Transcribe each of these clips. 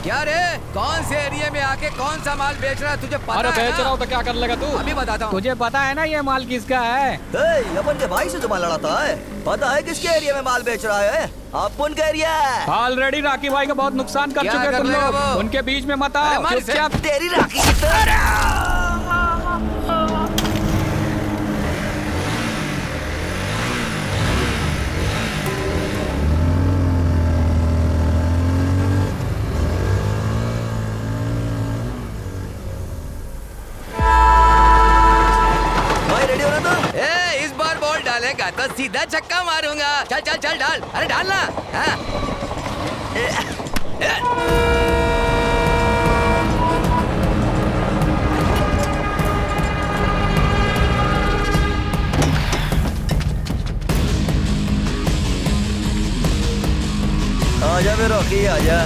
क्या रे, कौन से एरिया में आके कौन सा माल बेच रहा है तुझे पता अरे है बेच रहा हूँ तो क्या कर लेगा तू? अभी बताता हूँ। तुझे पता है ना ये माल किसका है? अपन के भाई से तुम्हारा लड़ाता है, पता है किसके एरिया में माल बेच रहा है? अपन का एरिया है। ऑलरेडी राखी भाई का बहुत नुकसान कर क्या चुके कर तुम लेगा लोग। वो? उनके बीच में मत आओ, मार इसे। चुपचाप। तेरी राखी की भाई रेडी हो ना तुम? इस बार बॉल डालेगा तो सीधा छक्का मारूंगा। चल चल चल डाल, अरे डालना। हाँ। आजा मेरे रॉकी आजा।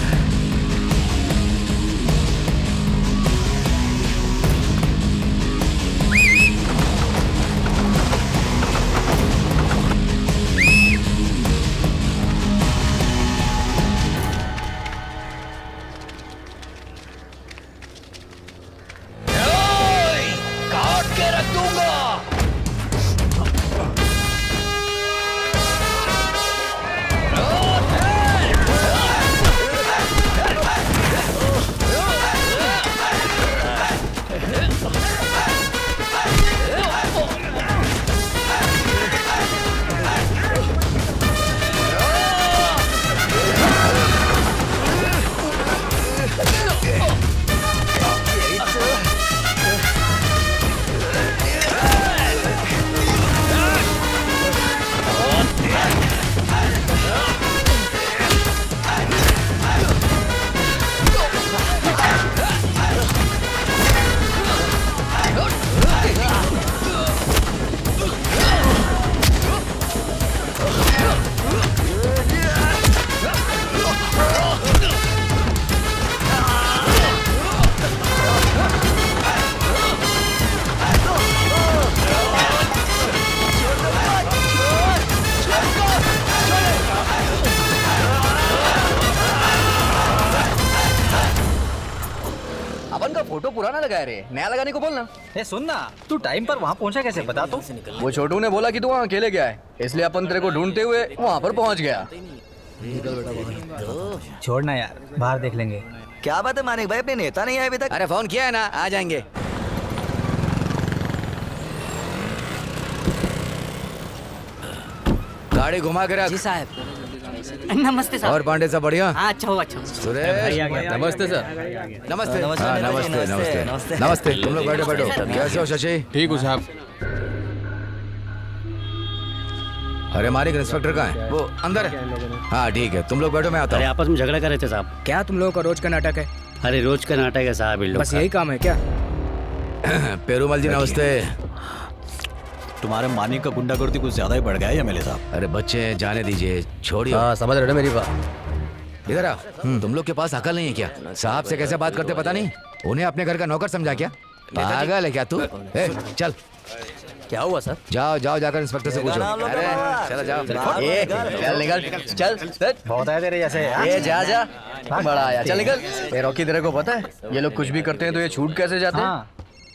काट के रख दूंगा। अपन का फोटो पुराना लगा है रे, नया लगाने को बोलना। ए सुन ना, तू टाइम पर वहाँ पहुँचा कैसे बता तो? वो छोटू ने बोला कि तू वहाँ अकेले गया है, इसलिए अपन तेरे को ढूंढते हुए वहाँ पर पहुँच गया। छोड़ना यार, बाहर देख लेंगे। क्या बात है मानिक भाई, अपने नेता नहीं आए अभी तक? अरे फोन किया है ना, आ जाएंगे। गाड़ी घुमा के रख। जी साहब। नमस्ते साहब। और पांडे साहब बढ़िया? हाँ अच्छा हो अच्छा हो। सुरेश नमस्ते सर। नमस्ते। नमस्ते, हाँ, नमस्ते, नमस्ते नमस्ते, नमस्ते नमस्ते। नमस्ते। तुम लोग बैठो बैठो। कैसे हो शशि? ठीक हूँ साहब। अरे मालिक इंस्पेक्टर कहाँ है? वो अंदर है। हाँ ठीक है, तुम लोग बैठो, मैं आता अरे हूँ। आपस में झगड़ा कर रहे थे साहब। क्या तुम लोगों का रोज का नाटक है? अरे रोज का नाटक है साहब इन लोग बस का। यही काम है क्या? पेरूमल जी नमस्ते। तुम्हारे मानिक का गुंडागर्दी कुछ ज्यादा ही बढ़ गया है एमएलए साहब। अरे बच्चे जाने दीजिए, छोड़िए। हाँ समझ रहे हो मेरी बात। इधर आओ। तुम लोग के पास अकल नहीं है क्या? साहब से कैसे बात करते पता नहीं? उन्हें अपने घर का नौकर समझा क्या? पागल है क्या तू? चल। क्या हुआ सर? जाओ जाओ, जाकर इंस्पेक्टर से पूछो। अरे चलो जाओ। ये चल निकल, चल बहुत है तेरे जैसे। ये जा जा, बड़ा आया, चल निकल। ये रॉकी तेरे को पता है ये लोग कुछ भी करते हैं तो ये छूट कैसे जाते हैं?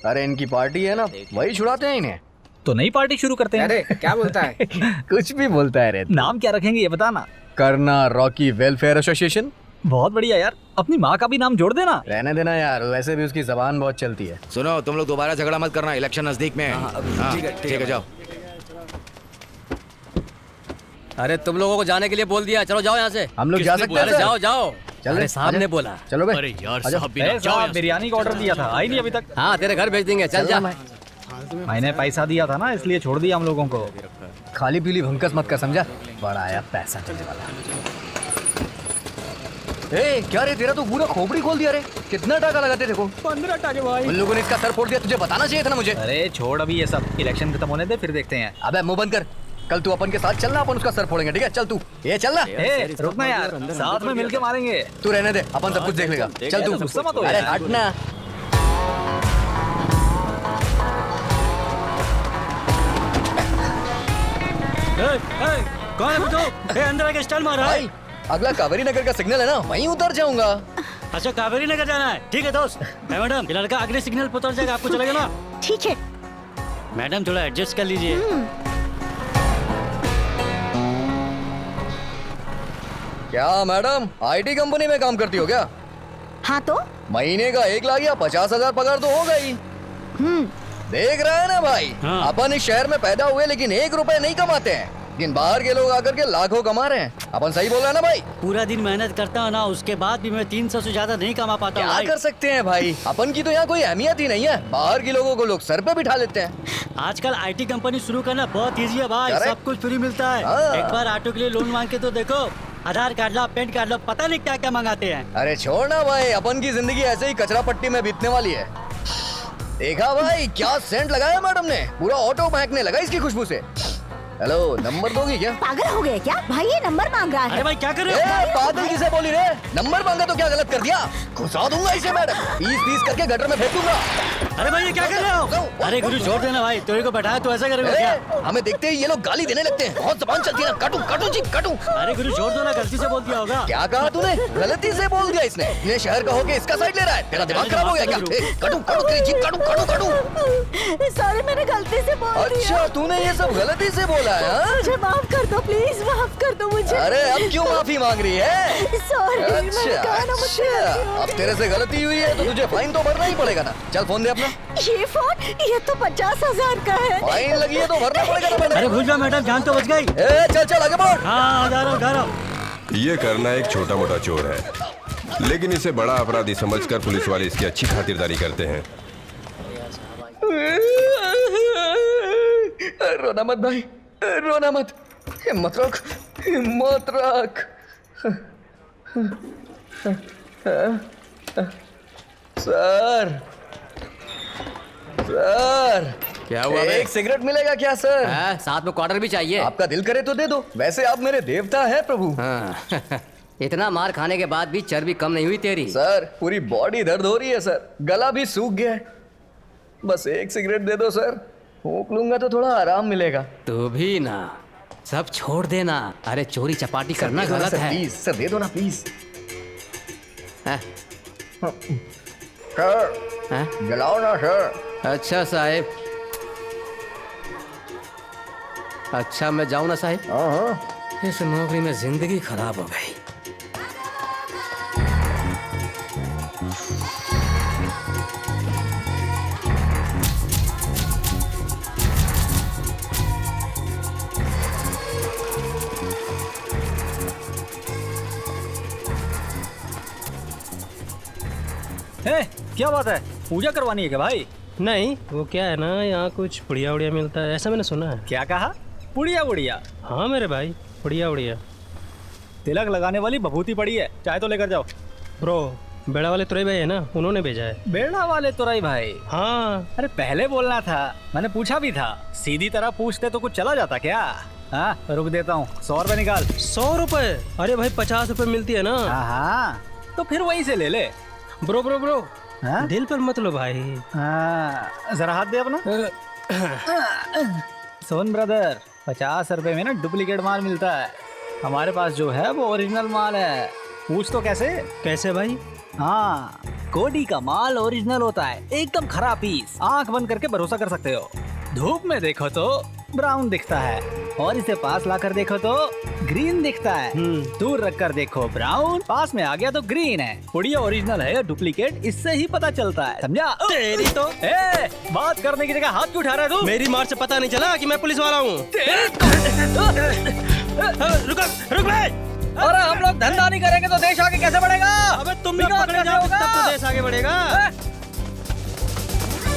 अरे इनकी पार्टी है ना, वही छुड़ाते हैं इन्हें। तो नई पार्टी शुरू करते हैं। अरे क्या बोलता है? कुछ भी बोलता है रे। नाम क्या रखेंगे ये बताना। करना रॉकी वेलफेयर एसोसिएशन। बहुत बढ़िया यार, अपनी माँ का भी नाम जोड़ देना। रहने देना यार, वैसे भी उसकी जबान बहुत चलती है। सुनो, तुम लोग दोबारा झगड़ा मत करना, इलेक्शन नजदीक में है। हाँ, ठीक है जाओ। अरे तुम लोगों को जाने के लिए बोल दिया, चलो जाओ यहाँ से। हम लोग जा सकते हैं अरे सर? जाओ जाओ। चल अरे साहब ने बोला। चलो बे। अरे यार आजा। साहब भी ए, साहब बिरयानी का ऑर्डर दिया था, आई नहीं अभी तक। हाँ तेरे घर भेज देंगे, चल जा। मैंने पैसा दिया था ना, इसलिए छोड़ दिया हम लोगों को। खाली पीली भंकस मत कर, समझा? बड़ा आया पैसा चलने वाला। ए क्या रे, तेरा तो पूरा खोपड़ी खोल दिया रे। कितना टाका लगाते देखो? 15 टाके भाई। उन लोगों ने इसका सर फोड़ दिया, तुझे बताना चाहिए था ना मुझे। अरे छोड़ अभी ये सब, इलेक्शन खत्म होने दे फिर देखते हैं। अबे मुंह बंद कर, कल तू अपन के साथ चलना, अपन उसका सर फोड़ेंगे, ठीक है? चल तू, ये चलना। ए रुकना यार, साथ में मिलके मारेंगे। तू रहने दे, अपन सब कुछ देख लेगा। चल तू। गुस्सा मत हो अरे यार। हटना। कौन है तू? अंदर आके स्टाइल मारा। भाई अगला कावेरी नगर का सिग्नल है ना, वहीं उतर जाऊंगा। अच्छा कावेरी नगर जाना है, ठीक है दोस्त। मैडम ये लड़का अगले सिग्नल पर उतर जाएगा, आपको चलेगा ना? ठीक है। मैडम थोड़ा एडजस्ट कर लीजिए। क्या मैडम आईटी कंपनी में काम करती हो क्या? हाँ तो महीने का 1 लाख या 50,000 पगार तो होगा ही। देख रहा है ना भाई, हाँ। अपन इस शहर में पैदा हुए लेकिन 1 रुपए नहीं कमाते हैं, लेकिन बाहर के लोग आकर के लाखों कमा रहे हैं। अपन सही बोल रहे हैं ना भाई? पूरा दिन मेहनत करता हूँ ना, उसके बाद भी मैं 300 से ज्यादा नहीं कमा पाता हूँ क्या भाई। कर सकते हैं भाई, अपन की तो यहाँ कोई अहमियत ही नहीं है। बाहर के लोगों को लोग सर पे बिठा लेते हैं। आजकल आईटी कंपनी शुरू करना बहुत इजी है भाई, Correct। सब कुछ फ्री मिलता है। हाँ। एक बार ऑटो के लिए लोन मांग के तो देखो, आधार कार्ड लो, पैन कार्ड लो, पता नहीं क्या क्या मंगाते हैं। अरे छोड़ ना भाई, अपन की जिंदगी ऐसे ही कचरा पट्टी में बीतने वाली है। देखा भाई क्या सेंट लगाया मैडम ने, पूरा ऑटो महकने लगा इसकी खुशबू से। हेलो, नंबर दोगी क्या? पागल हो गए क्या भाई, ये नंबर मांग रहा अरे है। भाई क्या कर रहे हो? ए, पागल किसे बोली रे? नंबर मांगा तो क्या गलत कर दिया? घुसा दूंगा इसे मैडम, पीस करके गटर में फेंक दूंगा। अरे भाई ये क्या कर रहे हो? अरे गुरु छोड़ देना भाई, तेरे को बैठाया तो ऐसा करेगा क्या? हमें देखते ही ये लोग गाली देने लगते हैं, बहुत जबान चलती है ना। काटू काटू जी काटू। अरे गुरु छोड़ दो ना, गलती से बोल दिया होगा। क्या कहा तूने? गलती से बोल दिया इसने। ये शहर का होके इसका साइड ले रहा है, तेरा दिमाग खराब हो गया क्या? ए, काटू काटू तेरी जीभ काटू काटू काटू। सॉरी, मैंने गलती से बोल दिया। अच्छा तूने ये सब गलती से बोला है हाँ? मुझे माफ कर दो प्लीज, माफ कर दो मुझे। अरे अब क्यों माफी मांग रही है? सॉरी, मैंने अच्छा कहा ना मुझसे गलती हो अब तेरे से गलती हुई है तो तुझे फाइन तो भरना ही पड़ेगा ना। चल फोन दे अपना। ये फोन, ये तो 50,000 का है। फाइन लगी है तो भरना पड़ेगा ना मैंने। अरे भूल जाओ मैडम, जान तो बच गई। ए, चल चल आगे बढ़। हाँ जा रहा हूँ। ये करना एक छोटा मोटा चोर है, लेकिन इसे बड़ा अपराधी समझकर पुलिस वाले इसकी अच्छी खातिरदारी करते हैं। रोना मत भाई, रोना मत, हिम्मत रख, हिम्मत रख। सर सर, क्या हुआ बे? एक सिगरेट मिलेगा क्या सर? हाँ, साथ में क्वार्टर भी चाहिए। आपका दिल करे तो दे दो, वैसे आप मेरे देवता है प्रभु। हाँ। इतना मार खाने के बाद भी चर्बी कम नहीं हुई तेरी। सर पूरी बॉडी दर्द हो रही है सर, गला भी सूख गया है। बस एक सिगरेट दे दो सर, फूंक लूंगा तो थोड़ा आराम मिलेगा। तू भी ना, सब छोड़ देना। अरे चोरी चपाटी करना गलत है। प्लीज सर दे दो ना प्लीज। हाँ, सर हाँ? जलाओ ना सर। अच्छा साहेब, अच्छा मैं जाऊं ना साहेब? हाँ इस नौकरी में जिंदगी खराब हो गई। ए, क्या बात है, पूजा करवानी है क्या भाई? नहीं, वो क्या है ना, यहाँ कुछ पुड़िया उड़िया मिलता है, ऐसा मैंने सुना है। क्या कहा? पुड़िया बुड़िया? हाँ मेरे भाई, पुड़िया उड़िया। तिलक लगाने वाली बभूति पड़ी है, चाहे तो लेकर जाओ। ब्रो, बेड़ा वाले तुरई भाई है ना, उन्होंने भेजा है। बेड़ा वाले तुरई भाई? हाँ। अरे पहले बोलना था, मैंने पूछा भी था। सीधी तरह पूछते तो कुछ चला जाता क्या? हाँ रुक देता हूँ, 100 रुपए निकाल। 100 रुपए? अरे भाई 50 रुपए मिलती है ना। हाँ तो फिर वहीं से ले ले। ब्रो ब्रो ब्रो, हाँ? दिल पर मत लो भाई। हाँ जरा हाथ दे अपना। सोन ब्रदर, 50 रुपए में ना डुप्लीकेट माल मिलता है, हमारे पास जो है वो ओरिजिनल माल है। पूछ तो कैसे? कैसे भाई? हाँ, कोडी का माल ओरिजिनल होता है, एकदम खराब पीस, आंख बंद करके भरोसा कर सकते हो। धूप में देखो तो ब्राउन दिखता है, और इसे पास लाकर देखो तो ग्रीन दिखता है। दूर रखकर देखो ब्राउन, पास में आ गया तो ग्रीन है। पुड़िया ओरिजिनल है या डुप्लीकेट, इससे ही पता चलता है, समझा? तेरी तो बात करने की जगह हाथ क्यों उठा रहा है तू? मेरी मार से पता नहीं चला कि मैं पुलिस वाला हूँ। रुक भाई। अरे हम लोग धंधा नहीं करेंगे तो देश आगे कैसे बढ़ेगा? अबे तुम लोग पकड़े जाओगे तब तो देश आगे बढ़ेगा।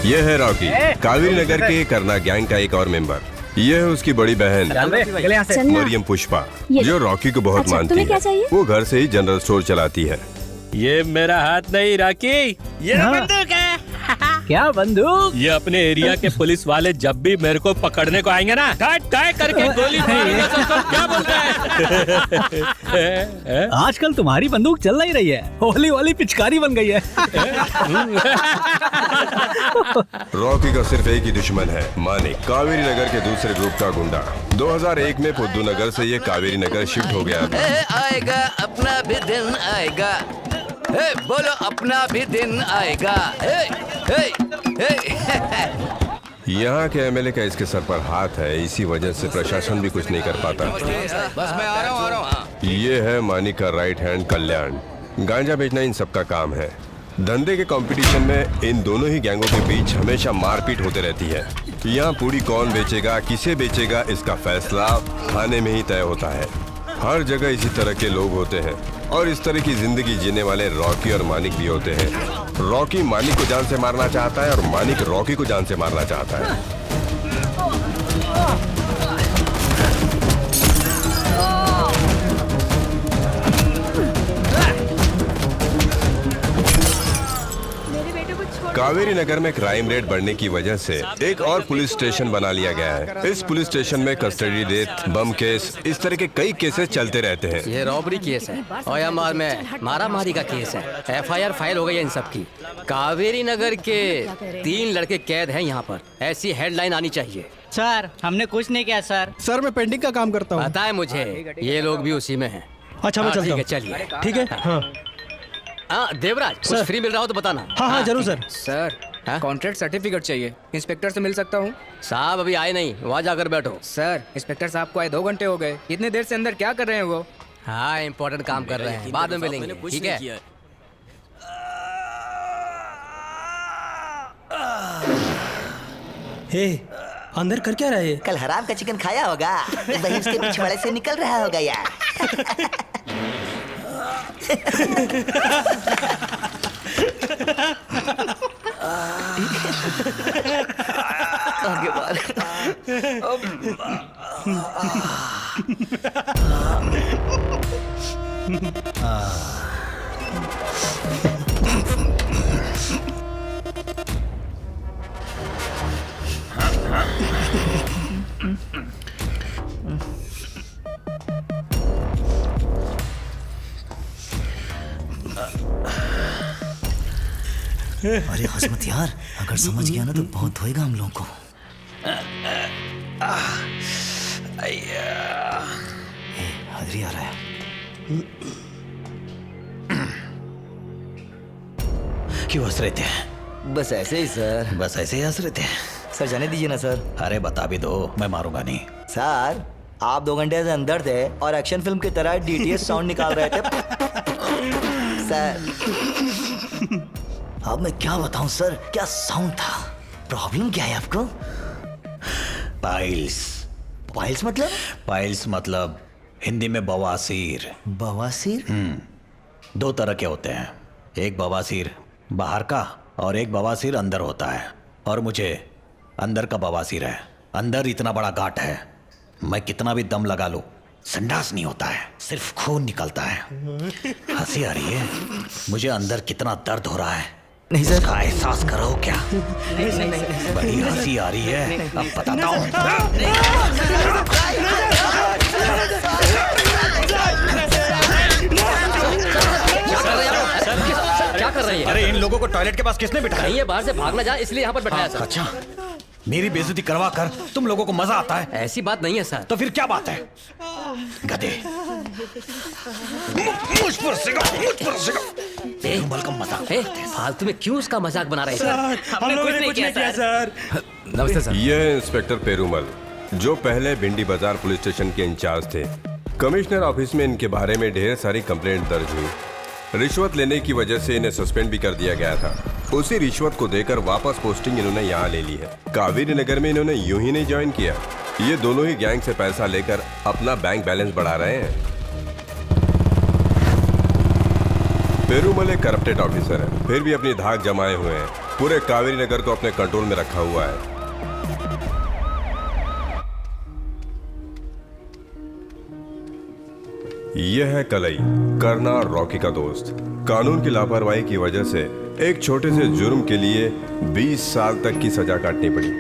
यह है रॉकी, कावेरी नगर के करना गैंग का एक और मेंबर। यह है उसकी बड़ी बहन मरियम पुष्पा, जो रॉकी को बहुत मानती है। वो घर से ही जनरल स्टोर चलाती है। ये मेरा हाथ नहीं रॉकी, ये बंदूक है। क्या बंदूक? ये अपने एरिया के पुलिस वाले जब भी मेरे को पकड़ने को आएंगे ना, काय करके गोली मारूंगा सबको। क्या बोलते हैं? आजकल तुम्हारी बंदूक चल नहीं रही है, होली वाली पिचकारी बन गई है। रॉकी का सिर्फ एक ही दुश्मन है, मानिक, कावेरी नगर के दूसरे ग्रुप का गुंडा। 2001 में पुद्दू नगर से ये कावेरी नगर शिफ्ट हो गया था। आएगा अपना भी दिन आएगा। बोलो अपना भी दिन आएगा। यहाँ के एमएलए का इसके सर पर हाथ है, इसी वजह से प्रशासन भी कुछ नहीं कर पाता। बस मैं आ रहा हूँ। ये है मानिक का राइट हैंड कल्याण। गांजा बेचना इन सबका काम है। धंधे के कंपटीशन में इन दोनों ही गैंगों के बीच हमेशा मारपीट होते रहती है। यहाँ पूरी कौन बेचेगा, किसे बेचेगा, इसका फैसला थाने में ही तय होता है। हर जगह इसी तरह के लोग होते हैं और इस तरह की जिंदगी जीने वाले रॉकी और मानिक भी होते हैं। रॉकी मानिक को जान से मारना चाहता है और मानिक रॉकी को जान से मारना चाहता है। कावेरी नगर में क्राइम रेट बढ़ने की वजह से एक और पुलिस स्टेशन बना लिया गया है। इस पुलिस स्टेशन में कस्टडी डेथ, बम केस, इस तरह के कई केसेस चलते रहते हैं। ये रॉबरी केस है, ओएमआर में मारामारी का केस है। एफआईआर फाइल हो गई है इन सब की। कावेरी नगर के 3 लड़के कैद हैं यहाँ पर। ऐसी हेडलाइन आनी चाहिए। सर हमने कुछ नहीं किया सर। सर मैं पेंटिंग का काम करता हूँ। पता है मुझे, ये लोग भी उसी में हैं। अच्छा मैं चलता हूँ। चलिए। ठीक है। हाँ देवराज, कुछ फ्री मिल रहा हो तो बताना। हाँ जरूर सर। सर कॉन्ट्रैक्ट सर्टिफिकेट चाहिए, इंस्पेक्टर से मिल सकता हूँ? साहब अभी आए नहीं, वहाँ जाकर बैठो। सर इंस्पेक्टर साहब को आए 2 घंटे हो गए, इतनी देर से अंदर क्या कर रहे हैं वो? हाँ इम्पोर्टेंट काम कर रहे हैं, बाद में मिलेंगे। ठीक है। हे अंदर कर क्या रहा है? कल हराम का चिकन खाया होगा, वही उसके पिछवाड़े से निकल रहा होगा यार। आगे बार। अरे हजमत यार, अगर समझ गया ना तो बहुत होएगा हम लोगों को। हाजिरी आ रहा है। क्यों हंस रहे थे? बस ऐसे ही सर। बस ऐसे ही हंस रहे थे? सर जाने दीजिए ना सर। अरे बता भी दो, मैं मारूंगा नहीं। सर आप 2 घंटे से अंदर थे और एक्शन फिल्म की तरह डीटीएस साउंड निकाल रहे थे। सर अब मैं क्या बताऊं सर, क्या साउंड था। प्रॉब्लम क्या है आपको? पाइल्स। पाइल्स मतलब? पाइल्स मतलब हिंदी में बवासीर। बवासीर? 2 तरह के होते हैं, एक बवासीर बाहर का और एक बवासीर अंदर होता है। और मुझे अंदर का बवासीर है। अंदर इतना बड़ा गांठ है, मैं कितना भी दम लगा लूं संडास नहीं होता है, सिर्फ खून निकलता है। हंसी आ रही है? मुझे अंदर कितना दर्द हो रहा है नहीं सर का एहसास करो क्या? बड़ी हंसी आ रही है, अब बताता हूँ। क्या कर रही है? अरे इन लोगों को टॉयलेट के पास किसने बिठाया? ये बाहर से भागना जाए इसलिए यहाँ पर बैठाया सर। अच्छा, मेरी बेइज्जती करवा कर तुम लोगों को मजा आता है? ऐसी बात नहीं है सर। तो फिर क्या बात है? गधे, मुझ पर सिगा। पेरुमल का मजाक। फालतू में क्यों उसका मजाक बना रहे हैं? हमने कुछ नहीं किया सर। नमस्ते सर। ये है इंस्पेक्टर पेरुमल, जो पहले भिंडी बाजार पुलिस स्टेशन के इंचार्ज थे। कमिश्नर ऑफिस में इनके बारे में ढेर सारी कंप्लेंट दर्ज हुई। रिश्वत लेने की वजह से इन्हें सस्पेंड भी कर दिया गया था। उसी रिश्वत को देकर वापस पोस्टिंग इन्होंने यहाँ ले ली है। कावेरी नगर में इन्होंने यूं ही नहीं ज्वाइन किया, ये दोनों ही गैंग से पैसा लेकर अपना बैंक बैलेंस बढ़ा रहे हैं। पेरुमल एक करप्टेड ऑफिसर है, फिर भी अपनी धाक जमाए हुए हैं। पूरे कावेरी नगर को अपने कंट्रोल में रखा हुआ है। यह है कलई, करना और रॉकी का दोस्त। कानून की लापरवाही की वजह से एक छोटे से जुर्म के लिए 20 साल तक की सजा काटनी पड़ी।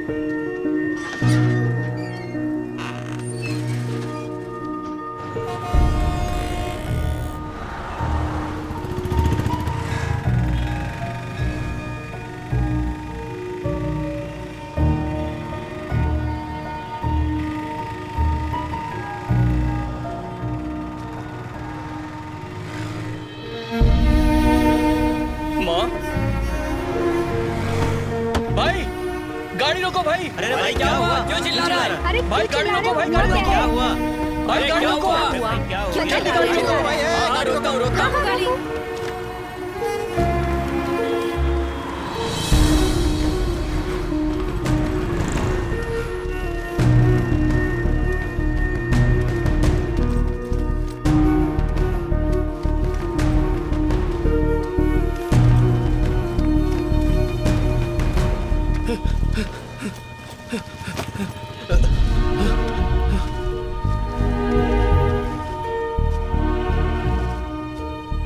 रोको भाई। अरे भाई क्या हुआ? क्यों चिल्ला रहा है? अरे भाई गाड़ी रोको, भाई गाड़ी रोको। क्या हुआ? भाई गाड़ी रोको। गाड़ी रोको। गाड़ी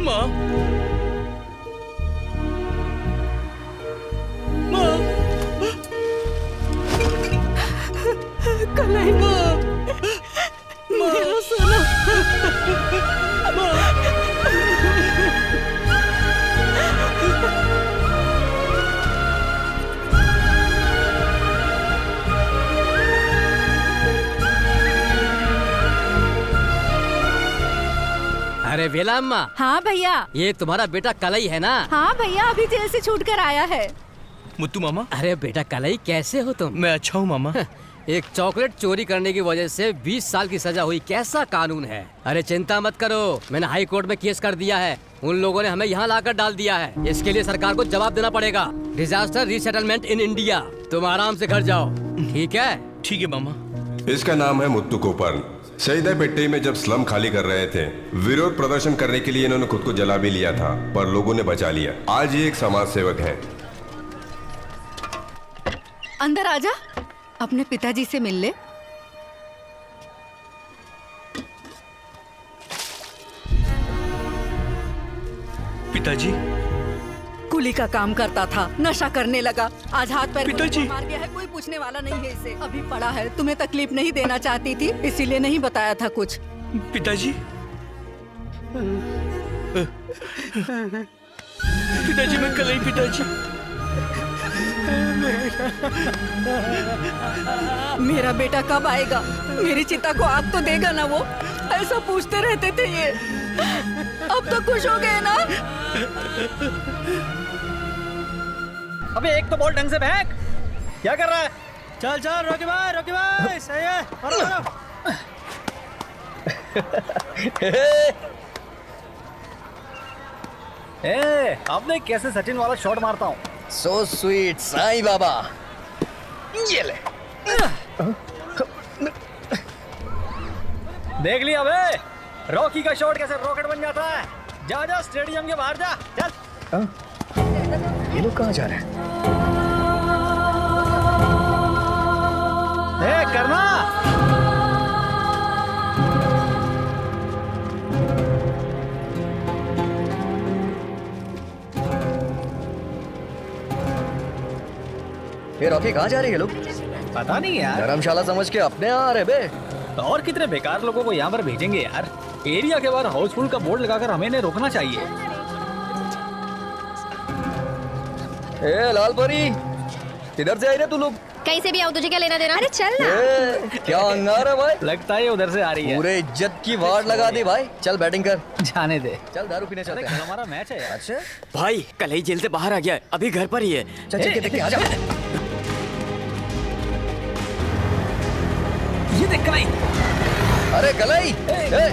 माँ, माँ, कलाई मेरा सोना। अरे वेला अम्मा, हाँ भैया। ये तुम्हारा बेटा कलई है ना? हाँ भैया, अभी जेल से छूट कर आया है। मुत्तू मामा। अरे बेटा कलई, कैसे हो तुम? मैं अच्छा हूँ मामा। एक चॉकलेट चोरी करने की वजह से 20 साल की सजा हुई, कैसा कानून है? अरे चिंता मत करो, मैंने हाई कोर्ट में केस कर दिया है। उन लोगों ने हमें यहाँ लाकर डाल दिया है। इसके लिए सरकार को जवाब देना पड़ेगा। Disaster resettlement in India. तुम आराम से घर जाओ, ठीक है? ठीक है मामा। इसका नाम है मुत्तू कोपरन। सईदापेट्टी में जब स्लम खाली कर रहे थे, विरोध प्रदर्शन करने के लिए इन्होंने खुद को जला भी लिया था, पर लोगों ने बचा लिया। आज ये एक समाज सेवक है। अंदर आजा, अपने पिताजी से मिल ले। पिताजी। कुली का काम करता था, नशा करने लगा, आज हाथ पैर पिताजी। मार गया है। कोई पूछने वाला नहीं है इसे। अभी पड़ा है, तुम्हें तकलीफ नहीं देना चाहती थी, इसीलिए नहीं बताया था कुछ। पिताजी। पिताजी मैं कल ही पिताजी। मेरा बेटा कब आएगा? मेरी चिता को आग तो देगा ना वो? ऐसा पूछते रहते थे ये। अब तो खुश हो गए ना? अबे एक तो बॉल ढंग से फेंक। क्या कर रहा है? चल चल रॉकी भाई सही है। मारो, मारो। आपने कैसे सचिन वाला शॉट मारता हूँ। So sweet Sai Baba. ये ले। देख लिया बे, रॉकी का शॉट कैसे रॉकेट बन जाता है। जा जा स्टेडियम के बाहर जा, चल। ये लोग कहाँ जा रहे हैं? करना। ये रॉकी कहाँ जा रही है लोग? पता नहीं यार। धर्मशाला समझ के अपने यहाँ आ रहे बे। और कितने बेकार लोगों को यहाँ पर भेजेंगे यार। एरिया के बाहर हाउसफुल का बोर्ड लगाकर हमें इन्हें रोकना चाहिए। ए लाल परी, किधर से आई रे तू लोग? कहीं से भी आओ, तुझे क्या लेना देना? अरे चल ए, क्या अंगार है भाई? लगता है उधर से आ रही है। पूरे इज्जत की वार्ड लगा दी भाई। चल बैटिंग कर। जाने दे। चल दारू पीने चलते हैं। हमारा मैच है यार। अच्छा भाई कल ही जेल से बाहर आ गया है, अभी घर पर ही है। चल चल के देखते हैं, आ जा। ये देख कलाई। अरे कलाई,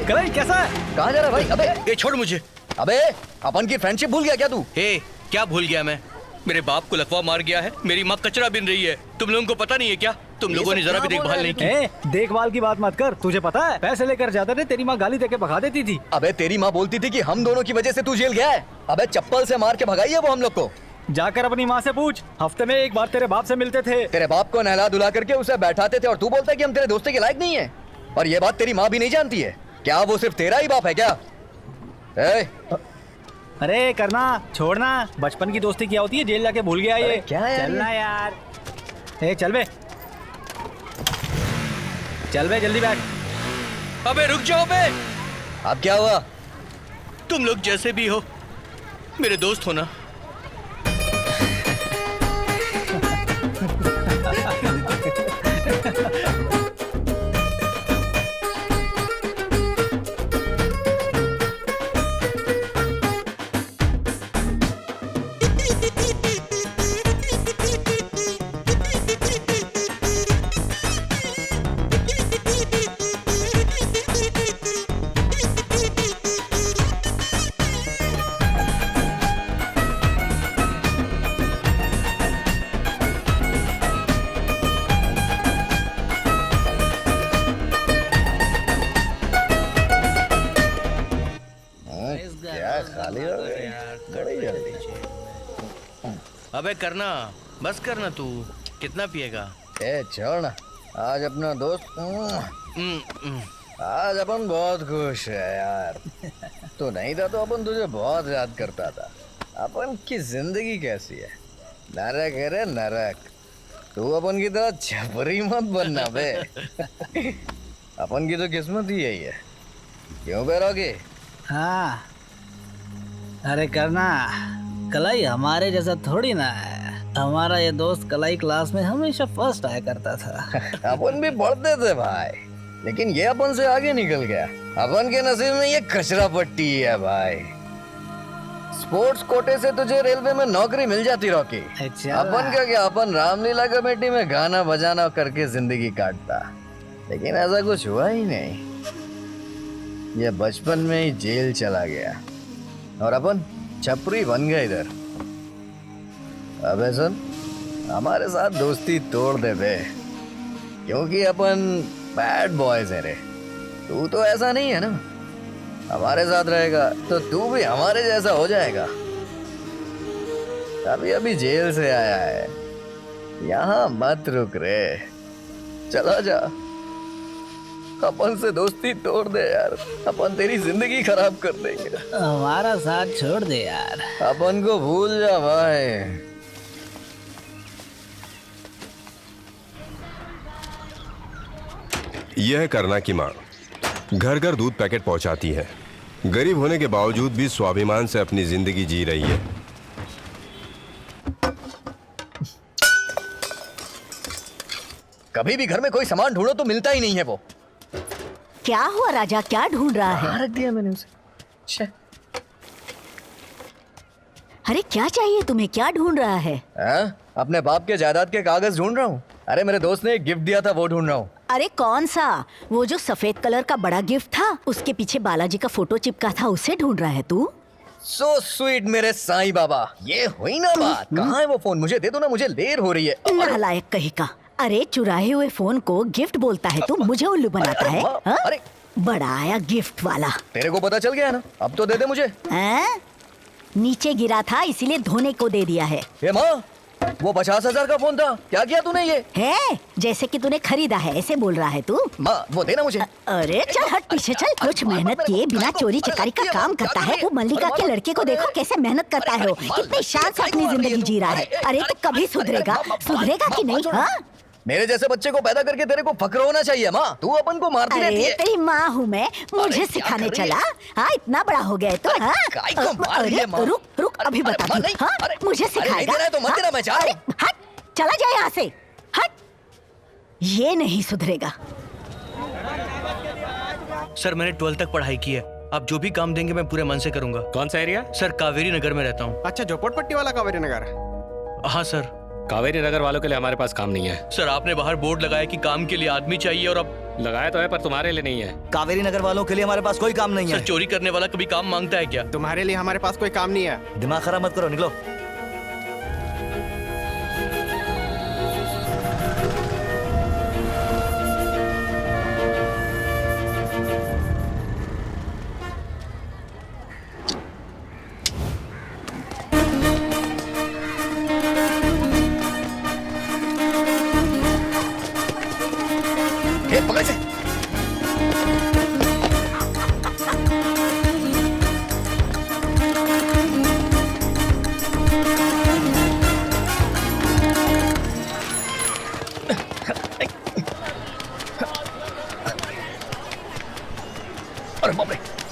कलाई कैसा है? कहाँ जा रहा है भाई? अबे ये छोड़ मुझे। अबे अपन की फ्रेंडशिप भूल गया क्या तू? हे, क्या भूल गया मैं? मेरे बाप को लकवा मार गया है, मेरी माँ कचरा बिन रही है। तुम लोगों को पता नहीं है क्या? तुम लोगों ने जरा भी देखभाल नहीं की। देखभाल की बात मत कर। तुझे पता है पैसे लेकर जाते थे, तेरी माँ गाली देके भगा देती थी। अबे तेरी माँ बोलती थी कि हम दोनों की वजह से तू जेल गया है। अबे चप्पल से मार के भगाई है वो हम लोग को। जाकर अपनी माँ से पूछ, हफ्ते में एक बार तेरे बाप से मिलते थे। तेरे बाप को नहला धुला करके उसे बैठाते थे और तू बोलता है कि हम तेरे दोस्ती के लायक नहीं है। और ये बात तेरी माँ भी नहीं जानती है क्या? वो सिर्फ तेरा ही बाप है क्या? अरे करना, छोड़ना। बचपन की दोस्ती क्या होती है, जेल जाके भूल गया ये। क्या है चलना यार। चल बे, चल बे, जल्दी बैठ। अबे रुक जाओ बे। अब क्या हुआ? तुम लोग जैसे भी हो मेरे दोस्त हो ना। खाली हो गई बड़ी जल्दी। अबे करना, बस करना तू। कितना पिएगा? ए छोड़ ना, आज अपना दोस्त आज अपन बहुत खुश है यार। तो नहीं था तो अपन तुझे बहुत याद करता था। अपन की जिंदगी कैसी है? नरक है रे नरक। तू अपन की तरह छपरी मत बनना बे। अपन की तो किस्मत ही यही है। क्यों बे रॉकी? हाँ, अरे करना, कलाई हमारे जैसा थोड़ी ना है। हमारा ये दोस्त कलाई क्लास में हमेशा फर्स्ट आया करता था। अपन भी पढ़ते थे भाई, लेकिन ये अपन से आगे निकल गया। अपन के नसीब में ये कचरा पट्टी है भाई। स्पोर्ट्स कोटे से तुझे रेलवे में नौकरी मिल जाती रॉकी। अपन का क्या, अपन रामलीला कमेटी में गाना बजाना करके जिंदगी काटता, लेकिन ऐसा कुछ हुआ ही नहीं। ये बचपन में ही जेल चला गया और अपन छपरी बन गए इधर। अबे सुन, हमारे साथ दोस्ती तोड़ दे बे, क्योंकि अपन बैड बॉयज है रे। तू तो ऐसा नहीं है ना। हमारे साथ रहेगा तो तू भी हमारे जैसा हो जाएगा। अभी अभी जेल से आया है, यहाँ मत रुक रे, चला जा। अपन से दोस्ती तोड़ दे यार, अपन तेरी जिंदगी खराब कर देंगे। हमारा साथ छोड़ दे यार। अपन को भूल जा भाई। यह है करना की माँ। घर घर दूध पैकेट पहुंचाती है। गरीब होने के बावजूद भी स्वाभिमान से अपनी जिंदगी जी रही है। कभी भी घर में कोई सामान ढूंढो तो मिलता ही नहीं है वो। क्या हुआ राजा, क्या ढूंढ रहा है? रख दिया मैंने उसे। अरे क्या चाहिए तुम्हें, क्या ढूंढ रहा है? अपने बाप के जायदाद के कागज ढूंढ रहा हूँ। अरे मेरे दोस्त ने एक गिफ्ट दिया था, वो ढूंढ रहा हूँ। अरे कौन सा? वो जो सफेद कलर का बड़ा गिफ्ट था, उसके पीछे बालाजी का फोटो चिपका था, उसे ढूंढ रहा है तू? सो स्वीट मेरे साईं बाबा। ये हुई ना बात। कहाँ है वो फोन? मुझे दे दो ना, मुझे देर हो रही है। नालायक कहीं का। अरे चुराए हुए फोन को गिफ्ट बोलता है तू, मुझे उल्लू बनाता है। अरे बड़ा आया गिफ्ट वाला। तेरे को पता चल गया ना, अब तो दे दे मुझे। नीचे गिरा था इसीलिए धोने को दे दिया है। माँ, वो 50,000 का फोन था, क्या किया तूने? ये है जैसे कि तूने खरीदा है ऐसे बोल रहा है तू। माँ वो देना मुझे। अरे चल हट पीछे चल। कुछ मेहनत किए बिना चोरी चकारी का काम करता है। वो मल्लिका के लड़के को देखो कैसे मेहनत करता है, वो कितनी शान से अपनी जिंदगी जी रहा है। अरे तू कभी सुधरेगा कि नहीं? हाँ, मेरे जैसे बच्चे को पैदा करके तेरे को फक्र होना चाहिए माँ। तू अपन को मारती रहती है। तेरी माँ हूँ मैं, मुझे सिखाने चला? हाँ, इतना बड़ा हो गया तो। हाँ, रुक अभी बता। हाँ, मुझे सिखाएगा? हट, चला जाए यहाँ से, हट। ये नहीं सुधरेगा। सर मैंने 12th तक पढ़ाई की है। आप जो भी काम देंगे मैं पूरे मन से करूंगा। कौन सा एरिया? सर कावेरी नगर में रहता हूँ। अच्छा, झोपड़पट्टी वाला कावेरी नगर? हाँ सर। कावेरी नगर वालों के लिए हमारे पास काम नहीं है। सर आपने बाहर बोर्ड लगाया कि काम के लिए आदमी चाहिए, और अब लगाया तो है पर तुम्हारे लिए नहीं है। कावेरी नगर वालों के लिए हमारे पास कोई काम नहीं है। सर चोरी करने वाला कभी काम मांगता है क्या? तुम्हारे लिए हमारे पास कोई काम नहीं है। दिमाग खराब मत करो, निकलो।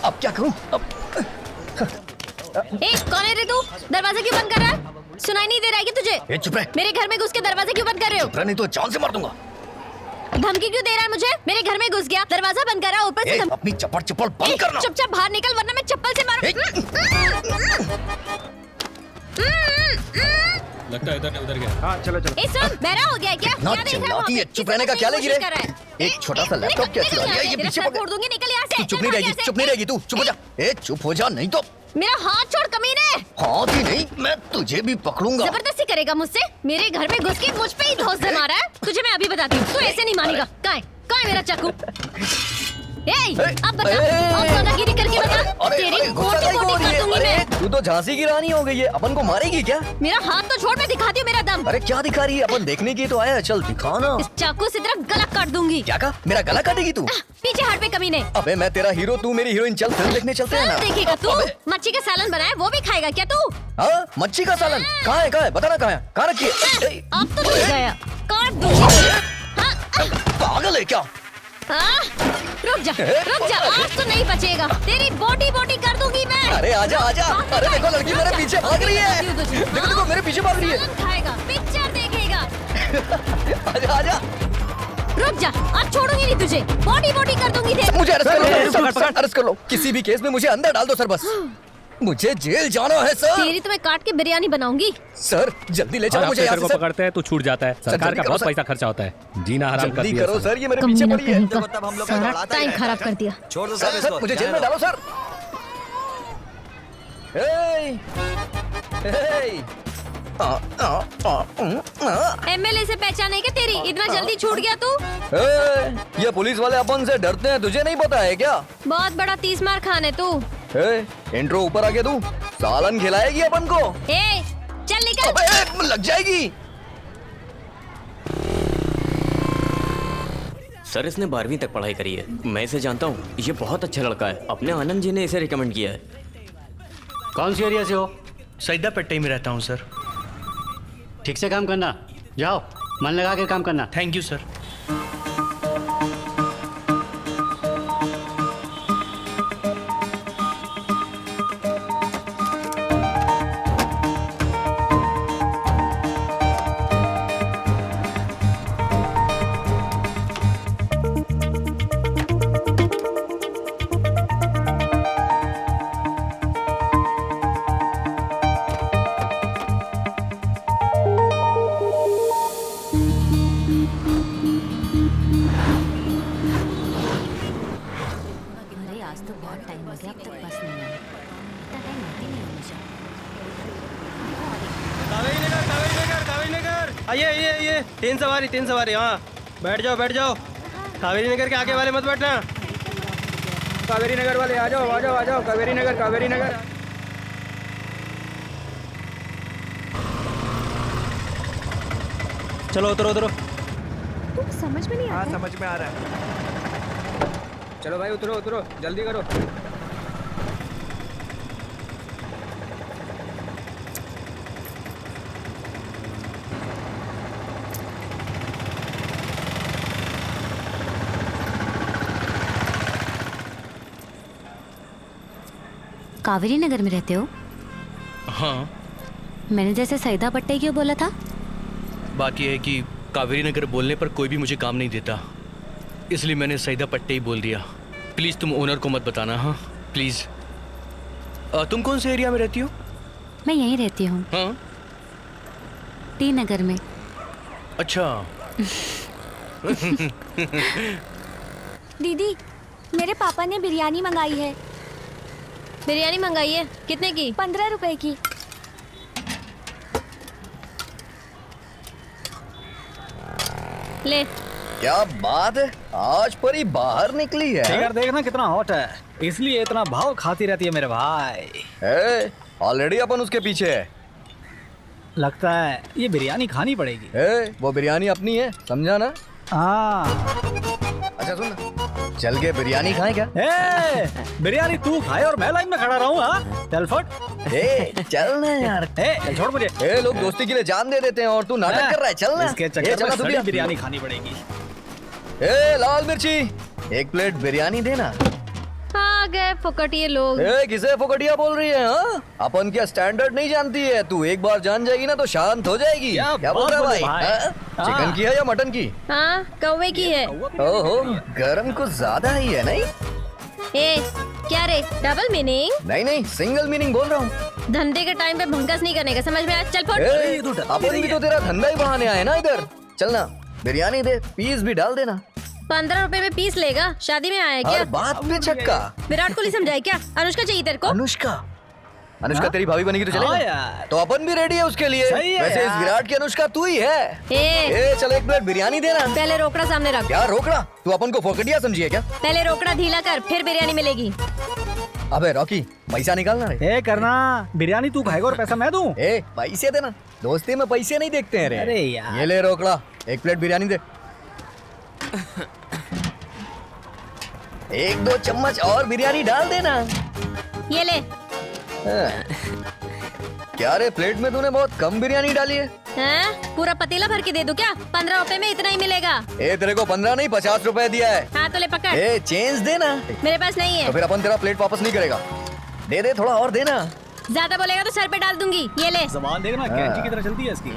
अब क्या करूं? कौन है रे तू? दरवाजा क्यों बंद कर रहा है? सुनाई नहीं दे रहा है क्या तुझे? चुप रह। मेरे घर में घुस के दरवाजा क्यों बंद कर रहे हो? चुप रह, नहीं तो जान से मार दूंगा। धमकी क्यों दे रहा है मुझे? मेरे घर में घुस गया, दरवाजा बंद कर रहा है, ऊपर से अपनी चप्पल बंद करना। चुपचाप बाहर निकल वरना मैं चप्पल से लगता है उधर गया। हाँ चलो चलो। सुन, बहरा हो गया क्या? ना चिल्लाती है, चुप रहने का क्या लगी रे? एक छोटा सा लैपटॉप क्या चुरा लिया? ये पीछे फोड़ दूंगी, निकल यहाँ से। तू चुप नहीं रहेगी, तू चुप हो जा। चुप हो जा, नहीं तो मेरा हाथ छोड़ कमीने। हाथ ही नहीं, मैं तुझे भी पकड़ूंगा। जबरदस्ती करेगा मुझसे? मेरे घर में घुस के मुझ पे ही धौंस से मारा है। तुझे मैं अभी बताती हूँ, तू ऐसे नहीं मानेगा। कहाँ है मेरा चाकू? अब बता, अब दादागिरी करके बता। तेरी गोटी गोटी कर दूंगी मैं। तू तो झांसी की रानी हो गई है, अपन को मारेगी क्या? मेरा हाथ तो छोड़, मैं दिखाती हूँ मेरा दम। अरे क्या दिखा रही है? अपन देखने की तो आया है, चल दिखा ना। इस चाकू से तेरा गला काट दूंगी। क्या कहा? मेरा गला काटेगी तू? पीछे हट पे कमीने। अबे मैं तेरा हीरो, तू मेरी हीरोइन, चल फिल्म देखने चलते हैं ना। देखेगा तू? मच्छी का सालन बनाया वो भी खाएगा क्या तू? हाँ मच्छी का सालन कहाँ है? बता ना कहाँ है? कहाँ रखी है? अब तो नहीं गया, काट दूंगी। पागल है क्या? रुक जा, आज तो नहीं बचेगा। तेरी बोटी बोटी कर दूंगी मैं। अरे आजा आजा। अरे देखो लड़की मेरे पीछे भाग रही है। देखो देखो मेरे पीछे भाग रही है। खाएगा, पिक्चर देखेगा। आजा आजा। रुक जा, आज छोड़ूंगी नहीं तुझे। बोटी बोटी कर दूंगी तेरी। मुझे अरेस्ट कर लो। किसी भी केस में मुझे अंदर डाल दो सर, बस मुझे जेल जाना है सर। तेरी तो मैं काट के बिरयानी बनाऊंगी। सर जल्दी ले चलो मुझे यहाँ से। पकड़ते हैं तो छूट जाता है, सरकार का बहुत पैसा खर्चा होता है, जीना हराम कर दिया। करो सर, ये मेरे पीछे पड़ी है। सारा टाइम खराब कर दिया। छोड़ दो सर, मुझे जेल में डालो सर। एमएलए से पहचाने क्या तेरी? इतना जल्दी छूट गया तू? ये पुलिस वाले अपन से डरते हैं, तुझे नहीं पता है क्या? बहुत बड़ा 30 मार खाने तू। इंट्रो ऊपर आके तू सालन खिलाएगी अपन को। चल निकल। अबे लग जाएगी। सर इसने 12वीं तक पढ़ाई करी है, मैं इसे जानता हूँ, ये बहुत अच्छा लड़का है। अपने आनंद जी ने इसे रिकमेंड किया है। कौन सी एरिया से हो? सैदा पट्टी में रहता हूँ सर। ठीक से काम करना, जाओ मन लगा के काम करना। Thank you sir. आइए तीन सवारी। हाँ बैठ जाओ। कावेरी नगर के आगे वाले मत बैठना। कावेरी नगर वाले आ जाओ। कावेरी नगर। चलो उतरो। समझ में नहीं आ रहा। समझ में आ रहा है। चलो भाई उतरो जल्दी करो। कावेरी नगर में रहते हो? हाँ। मैंने जैसे सैदा पट्टे क्यों बोला था? बात यह है कि कावेरी नगर बोलने पर कोई भी मुझे काम नहीं देता, इसलिए मैंने सैदा पट्टे ही बोल दिया। प्लीज़ तुम ओनर को मत बताना। हाँ प्लीज़। तुम कौन से एरिया में रहती हो? मैं यहीं रहती हूँ। हाँ टी नगर में। अच्छा। दीदी मेरे पापा ने बिरयानी मंगाई है। बिरयानी मंगाई है? कितने की? 15 रुपए की। ले। क्या बात है, आज परी बाहर निकली है। फिगर देखना कितना हॉट है, इसलिए इतना भाव खाती रहती है मेरे भाई। ऑलरेडी अपन उसके पीछे है। लगता है ये बिरयानी खानी पड़ेगी। वो बिरयानी अपनी है, समझा ना? हाँ। अच्छा सुन, चल के बिरयानी खाएं क्या? बिरयानी तू खाए और मैं लाइन में खड़ा रहूं? हाँ चल फट। चल ना यार। चल छोड़ मुझे। लोग दोस्ती के लिए जान दे देते हैं और तू नाटक कर रहा है। चल ना। इसके चक्कर में सड़ी बिरयानी खानी पड़ेगी। लाल मिर्ची, एक प्लेट बिरयानी देना। आ गए फुकटिये लोग। किसे फुकटिया बोल रही है? हाँ अपन क्या स्टैंडर्ड नहीं जानती है? तू एक बार जान जाएगी ना तो शांत हो जाएगी। क्या बोल रहा है भाई? चिकन की है या मटन की? हाँ कौवे की है। ओहो गरम कुछ ज्यादा ही है नहीं? क्या रे, डबल मीनिंग? नहीं सिंगल मीनिंग बोल रहा हूँ। धंधे के टाइम पे भंकस नहीं करने का, समझ में आया? चल फट। अपन भी तो तेरा धंधा ही बहाने आए ना इधर। चलना बिरयानी दे, पीस भी डाल देना। 15 रुपए में पीस लेगा? शादी में आया क्या? बात पे छक्का। विराट कोहली समझाए क्या? अनुष्का चाहिए तेरे को? अनुष्का तेरी भाभी बनेगी तो चलेगा? तो अपन भी रेडी है उसके लिए। वैसे इस विराट की अनुष्का तू ही है। चल एक प्लेट बिरयानी देना। पहले रोकड़ा सामने रख। क्या रोकड़ा? तू अपन को फोकटिया समझिए क्या? पहले रोकड़ा ढीला कर, फिर बिरयानी मिलेगी। अबे रॉकी पैसा निकालना रे। ए करना, बिरयानी तू खाएगा और पैसा मैं दूं? ए पैसे देना, दोस्ती में पैसे नहीं देखते हैं रे। अरे यार। ये ले रोकड़ा, 1 प्लेट बिरयानी दे। 1-2 चम्मच और बिरयानी डाल देना। ये ले। क्या रे, प्लेट में तूने बहुत कम बिरयानी डाली है। हैं? पूरा पतीला भर के दे दूं क्या? 15 रुपए में इतना ही मिलेगा। ए तेरे को 15 नहीं 50 रुपए दिया है। हाँ तो ले पकड़। ए चेंज देना। मेरे पास नहीं है। तो फिर अपन तेरा प्लेट वापस नहीं करेगा। दे दे, थोड़ा और देना। ज्यादा बोलेगा तो सर पे डाल दूंगी। ये ले। ज़बान देखना कैंची की तरह चलती है इसकी।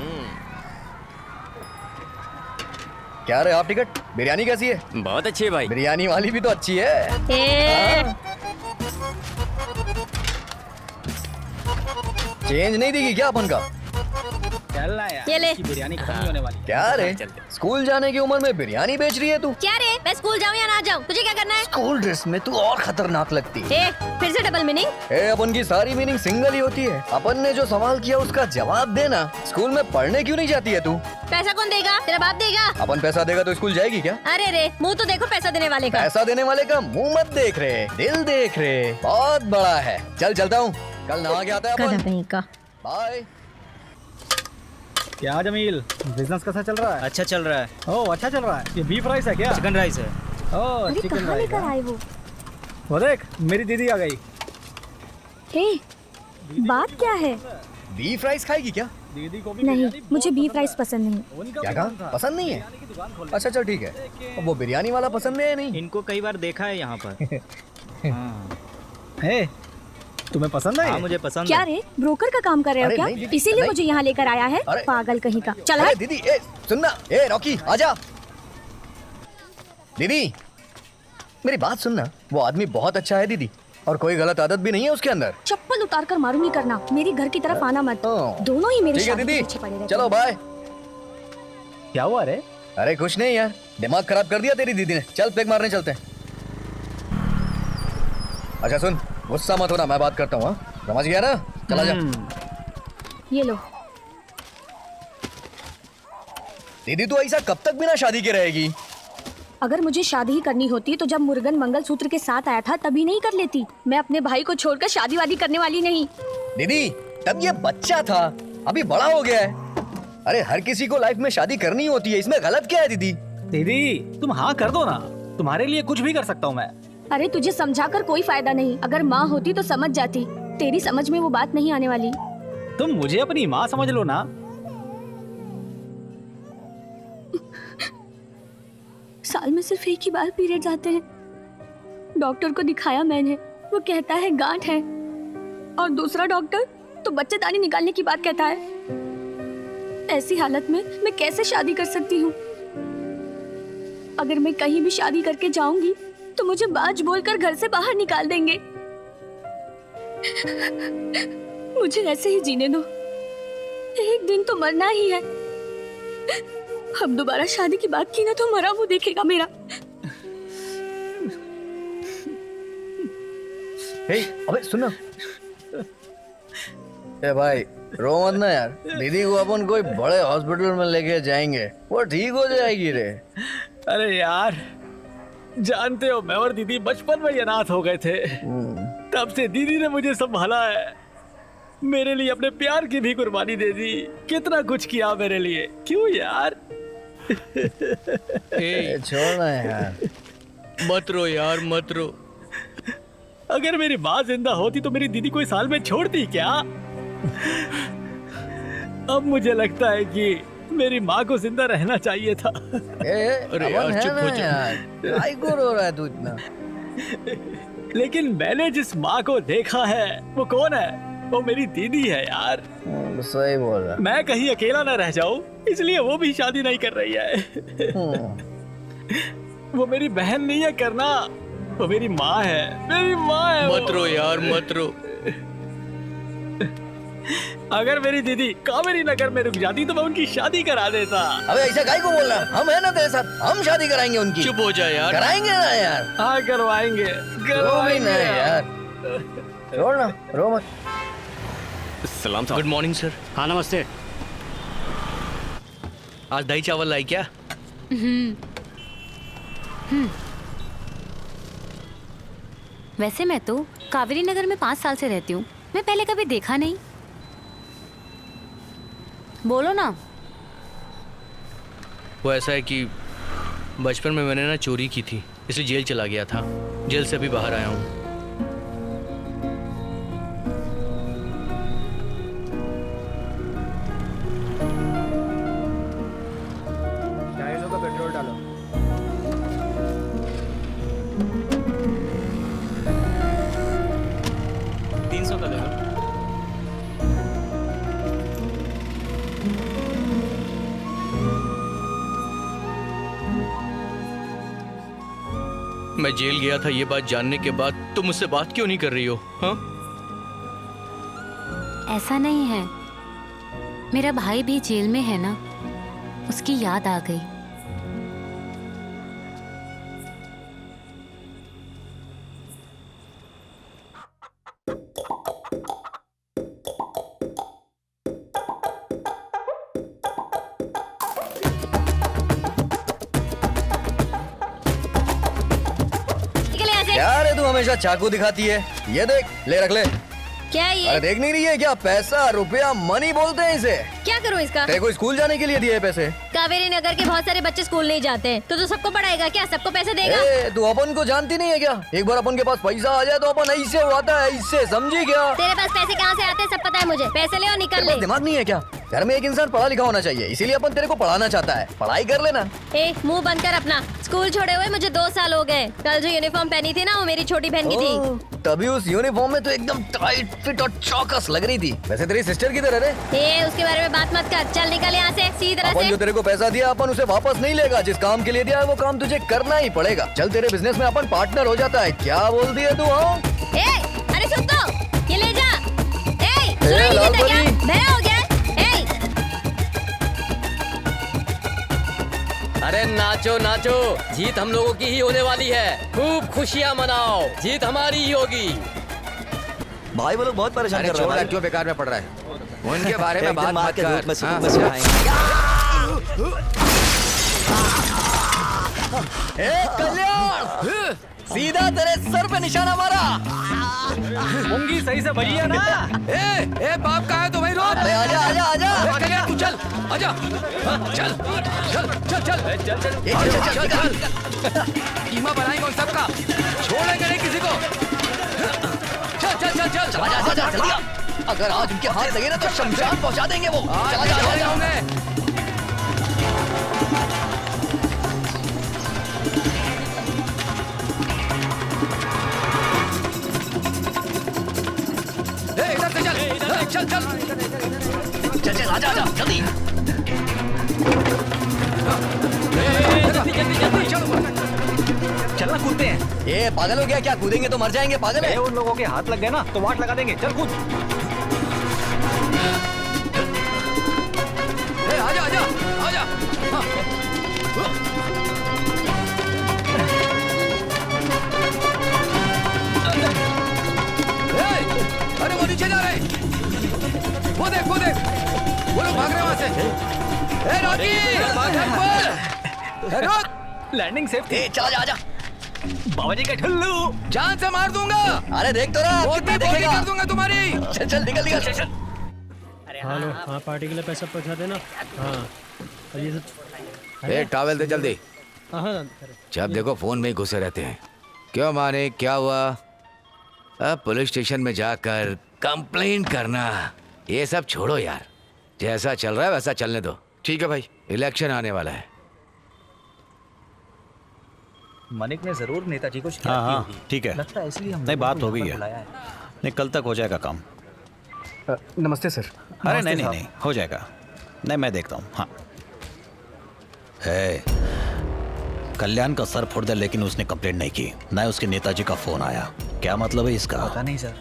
क्या रे हाफ टिकट, बिरयानी कैसी है? बहुत अच्छी है भाई। बिरयानी वाली भी तो अच्छी है। चेंज नहीं देगी क्या अपन का? चलना यार, ये ले। बिरयानी खत्म नहीं होने वाली। क्या रे, स्कूल जाने की उम्र में बिरयानी बेच रही है तू? क्या रे, मैं स्कूल जाऊँ या ना जाऊँ, तुझे क्या करना है? स्कूल ड्रेस में तू और खतरनाक लगती है। फिर से डबल मीनिंग? अपन की सारी मीनिंग सिंगल ही होती है। अपन ने जो सवाल किया उसका जवाब देना। स्कूल में पढ़ने क्यों नहीं जाती है तू? पैसा कौन देगा? तेरा बाप देगा। अपन पैसा देगा तो स्कूल जाएगी क्या? अरे रे, मुंह तो देखो पैसा देने वाले का। पैसा देने वाले का मुंह मत देख रहे, दिल देख रहे, बहुत बड़ा है। चल चलता हूँ, कल नहा के आता है अपन। बाय। क्या जमील, बिजनेस कैसा चल रहा है? अच्छा चल रहा है। ओह अच्छा चल रहा है। ये बीफ राइस है क्या? चिकन राइस है। ओह अरे चिकन कहाँ राइस। लेकर आए वो देख, मेरी दीदी आ गई। हे, बात क्या है? बीफ राइस खाएगी क्या? दीदी को नहीं, मुझे बीफ राइस पसंद नहीं। क्या कहा? पसंद नहीं है? अच्छा चल ठीक है। अब वो बिरयानी वाला पसंद है नहीं? इनको कई बार देखा है यहाँ पर। हे, तुम्हें पसंद है? हाँ मुझे पसंद क्या है। रे, ब्रोकर का काम कर रहे हो अरे क्या? नहीं दीदी, इसीलिए नहीं। मुझे यहाँ लेकर आया है, अरे। पागल कहीं का। चल अरे हट। दीदी, ए सुनना, ए रॉकी आजा। दीदी मेरी बात सुनना, वो आदमी बहुत अच्छा है दीदी, और कोई गलत आदत भी नहीं है उसके अंदर। चप्पल उतार कर मारूंगी करना, मेरी घर की तरफ आना मत। दोनों ही मेरे ठीक है शादी के दीदी, पीछे पड़े रहते चलो हैं। बाय। क्या हुआ रे? अरे कुछ नहीं यार, दिमाग खराब कर दिया तेरी दीदी ने। चल पेक मारने चलते हैं। अच्छा सुन, गुस्सा मत होना, मैं बात करता हूँ। हाँ? समझ गया ना? चला जा। ये लो। दीदी तू ऐसा कब तक बिना शादी के रहेगी? अगर मुझे शादी ही करनी होती तो जब मुर्गन मंगलसूत्र के साथ आया था तभी नहीं कर लेती। मैं अपने भाई को छोड़कर शादी वादी करने वाली नहीं। दीदी तब ये बच्चा था, अभी बड़ा हो गया है। अरे हर किसी को लाइफ में शादी करनी होती है, इसमें गलत क्या है दीदी? दीदी तुम हाँ कर दो ना, तुम्हारे लिए कुछ भी कर सकता हूँ मैं। अरे तुझे समझाकर कोई फायदा नहीं, अगर माँ होती तो समझ जाती। तेरी समझ में वो बात नहीं आने वाली। तुम मुझे अपनी माँ समझ लो ना। साल में सिर्फ एक ही बार पीरियड्स आते हैं। डॉक्टर को दिखाया मैंने, वो कहता है गांठ है, और दूसरा डॉक्टर तो बच्चेदानी निकालने की बात कहता है। ऐसी हालत में मैं कैसे शादी कर सकती हूँ? अगर मैं कहीं भी शादी करके जाऊंगी तो मुझे बाज बोलकर घर से बाहर निकाल देंगे। मुझे ऐसे ही जीने दो, एक दिन तो मरना ही है। अब दोबारा शादी की बात की ना तो मरा वो देखेगा मेरा। हे, अबे सुनो। ए भाई रो मत ना यार, दीदी को अपन कोई बड़े हॉस्पिटल में लेके जाएंगे, वो ठीक हो जाएगी रे। अरे यार जानते हो, मैं और दीदी बचपन में ही अनाथ हो गए थे। तब से दीदी ने मुझे संभाला है, मेरे लिए अपने प्यार की भी कुर्बानी दे दी, कितना कुछ किया मेरे लिए। क्यों यार? छोड़ना यार, मत रो यार मत रो। अगर मेरी माँ जिंदा होती तो मेरी दीदी को इस हाल में छोड़ती क्या? अब मुझे लगता है कि मेरी माँ को जिंदा रहना चाहिए था। अरे यार चुप हो जा। काय को रो रहा है तू इतना? लेकिन मैंने जिस माँ को देखा है वो कौन है? वो मेरी दीदी है यार। सही बोल रहा। मैं कहीं अकेला ना रह जाऊं, इसलिए वो भी शादी नहीं कर रही है। वो मेरी बहन नहीं है करना, वो मेरी माँ है, मेरी माँ है। मत रो यार मत रो। अगर मेरी दीदी कावेरी नगर में रुक जाती तो मैं उनकी शादी करा देता। अबे ऐसा काय को बोल रहा है? हम है ना तेरे साथ, हम शादी कराएंगे उनकी। चुप हो जा यार। कराएंगे ना यार। हाँ करवाएंगे, करवाएंगे यार। छोड़ ना, रो मत। सलाम साहब। Good morning sir. हाँ नमस्ते। आज दही चावल लाई क्या? वैसे मैं तो कावेरी नगर में 5 साल से रहती हूँ, मैं पहले कभी देखा नहीं। बोलो ना। वो ऐसा है कि बचपन में मैंने ना चोरी की थी, इसलिए जेल चला गया था। जेल से अभी बाहर आया हूँ। पेट्रोल डालो। मैं जेल गया था ये बात जानने के बाद तुम मुझसे बात क्यों नहीं कर रही हो? हाँ? ऐसा नहीं है, मेरा भाई भी जेल में है ना, उसकी याद आ गई। क्या रे तू हमेशा चाकू दिखाती है? ये देख, ले रख ले। क्या है ये? अरे देख नहीं रही है क्या? पैसा, रुपया, मनी बोलते हैं इसे। क्या करूँ इसका? तेरे को स्कूल जाने के लिए दिए पैसे। कावेरी नगर के बहुत सारे बच्चे स्कूल नहीं जाते हैं, तो सबको पढ़ाएगा क्या? सबको पैसे देगा? तू अपन को जानती नहीं है क्या? एक बार अपन के पास पैसा आ जाए तो अपन ऐसे उड़ाता है, ऐसे, समझी क्या? तेरे पास पैसे कहाँ से आते हैं सब पता है मुझे। पैसे ले और निकल ले। दिमाग नहीं है क्या? घर में एक इंसान पढ़ा लिखा होना चाहिए, इसीलिए अपन तेरे को पढ़ाना चाहता है। पढ़ाई कर लेना। मुंह बंद कर अपना। स्कूल छोड़े हुए मुझे 2 साल हो गए। कल जो यूनिफॉर्म पहनी थी ना, वो मेरी छोटी बहन की थी। तभी उस यूनिफॉर्म में तो एकदम टाइट फिट और चौकस लग रही थी। वैसे तेरी सिस्टर की तरह है। उसके बारे में बात मत कर। चल निकल यहाँ से सीधी तरह से। जो तेरे को पैसा दिया अपन उसे वापस नहीं लेगा। जिस काम के लिए दिया है वो काम तुझे करना ही पड़ेगा। चल, तेरे बिजनेस में अपन पार्टनर हो जाता है। क्या बोल दिया तू? हाँ, अरे सुन तो, ये ले जा। सुनाई नहीं देता क्या? बहरा हो गया? अरे नाचो नाचो, जीत हम लोगों की ही होने वाली है। खूब खुशियाँ मनाओ, जीत हमारी ही होगी। भाई वो लोग बहुत परेशान कर रहे हैं। क्यों बेकार में पड़ रहा है? उनके बारे में बात मत कर। कल्याण, सीधा तेरे सर पे निशाना मारा। मुंगी सही से बजी है ना? बाप कहाँ है? तो वहीं रोक। अरे आजा आजा आजा। कल्याण तू चल, आजा। चल चल चल चल चल चल। कीमा बनाएंगे उन सबका, छोड़ेंगे नहीं किसी को। चल चल चल चल चल। आजा आजा जल्दी आ। अगर आज उनके हाथ लगे ना तो शमशान पहुंचा देंगे वो। चल आजा आजा। चल चल चल चल आजा आजा जल्दी। चलना, कूदते हैं। ये पागल हो गया क्या? कूदेंगे तो मर जाएंगे। पागल है। उन लोगों के हाथ लग गए ना तो वाट लगा देंगे। चल कूद। आजा आजा आजा। अरे वो नीचे जा रहे। वो देख वो देख, वो लोग भाग रहे वहां से। रॉकी, लैंडिंग सेफ थी। चला जा आजा। बाबा जी का ठुल्लू, जान से मार दूंगा। अरे देख तो रहा, कितनी देखेगा? कर दूंगा तुम्हारी। चल चल निकल निकल चल चल। हेलो, हाँ पार्टी के लिए पैसा पहुंचा देना। हाँ ये सब। एक टॉवेल दे जल्दी। जब देखो फोन में ही घुसे रहते हैं। क्यों माने, क्या हुआ? अब पुलिस स्टेशन में जाकर कंप्लेन करना, ये सब छोड़ो यार। जैसा चल रहा है वैसा चलने दो। ठीक है भाई, इलेक्शन आने वाला है। मनिक ने जरूर नेताजी को शिकायत की होगी। ठीक है, लगता है इसलिए हम नहीं बात हो गई है। बुलाया है। नहीं, कल तक हो जाएगा काम। नमस्ते सर। अरे नहीं नहीं नहीं, हो जाएगा। नहीं, मैं देखता हूँ। हाँ, कल्याण का सर फोड़ दिया लेकिन उसने कंप्लेंट नहीं की। ना उसके नेताजी का फोन आया। क्या मतलब है इसका? पता नहीं सर।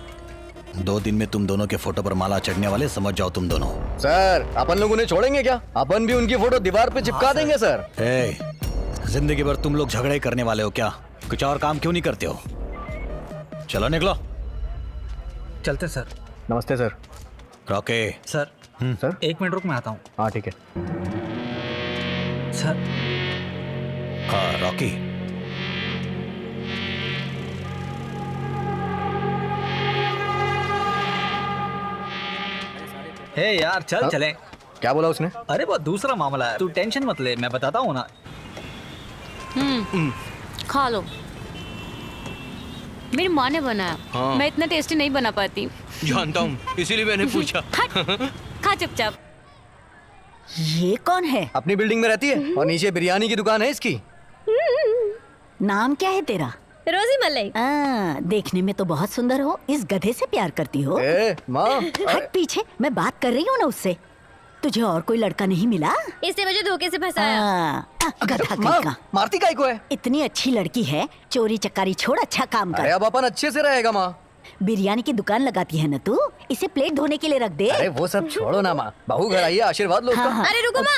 2 दिन में तुम दोनों के फोटो पर माला चढ़ने वाले, समझ जाओ तुम दोनों। सर, अपन लोग उन्हें छोड़ेंगे क्या? अपन भी उनकी फोटो दीवार पे चिपका देंगे सर। जिंदगी भर तुम लोग झगड़े करने वाले हो क्या? कुछ और काम क्यों नहीं करते हो? चलो निकलो। चलते सर। नमस्ते sir. Rocky. Sir sir 1 minute रुक, मैं आता हूँ। हाँ ठीक है सर। हाँ रॉकी, हे यार चल हाँ? चले। क्या बोला उसने? अरे वो दूसरा मामला है, तू टेंशन मत ले, मैं बताता हूँ ना। खा लो। मेरी माँ ने बनाया। हाँ। मैं इतना टेस्टी नहीं बना पाती। जानता हूँ, इसीलिए मैंने पूछा। खा चुपचाप। ये कौन है? अपनी बिल्डिंग में रहती है और नीचे बिरयानी की दुकान है इसकी। नाम क्या है तेरा? रोजी मलिक। देखने में तो बहुत सुंदर हो, इस गधे से प्यार करती हो? माँ। हट पीछे, मैं बात कर रही हूँ ना उससे। तुझे और कोई लड़का नहीं मिला? इसने मुझे धोखे से फंसाया। गधा कहीं का। मारती काहे को है? इतनी अच्छी लड़की है, चोरी चकारी छोड़, अच्छा काम कर। अरे अब अपन अच्छे से रहेगा माँ। बिरयानी की दुकान लगाती है ना तू, इसे प्लेट धोने के लिए रख दे। अरे वो सब छोड़ो ना माँ, बहू घर आई है, आशीर्वाद लो उसका। हाँ। अरे रुको माँ।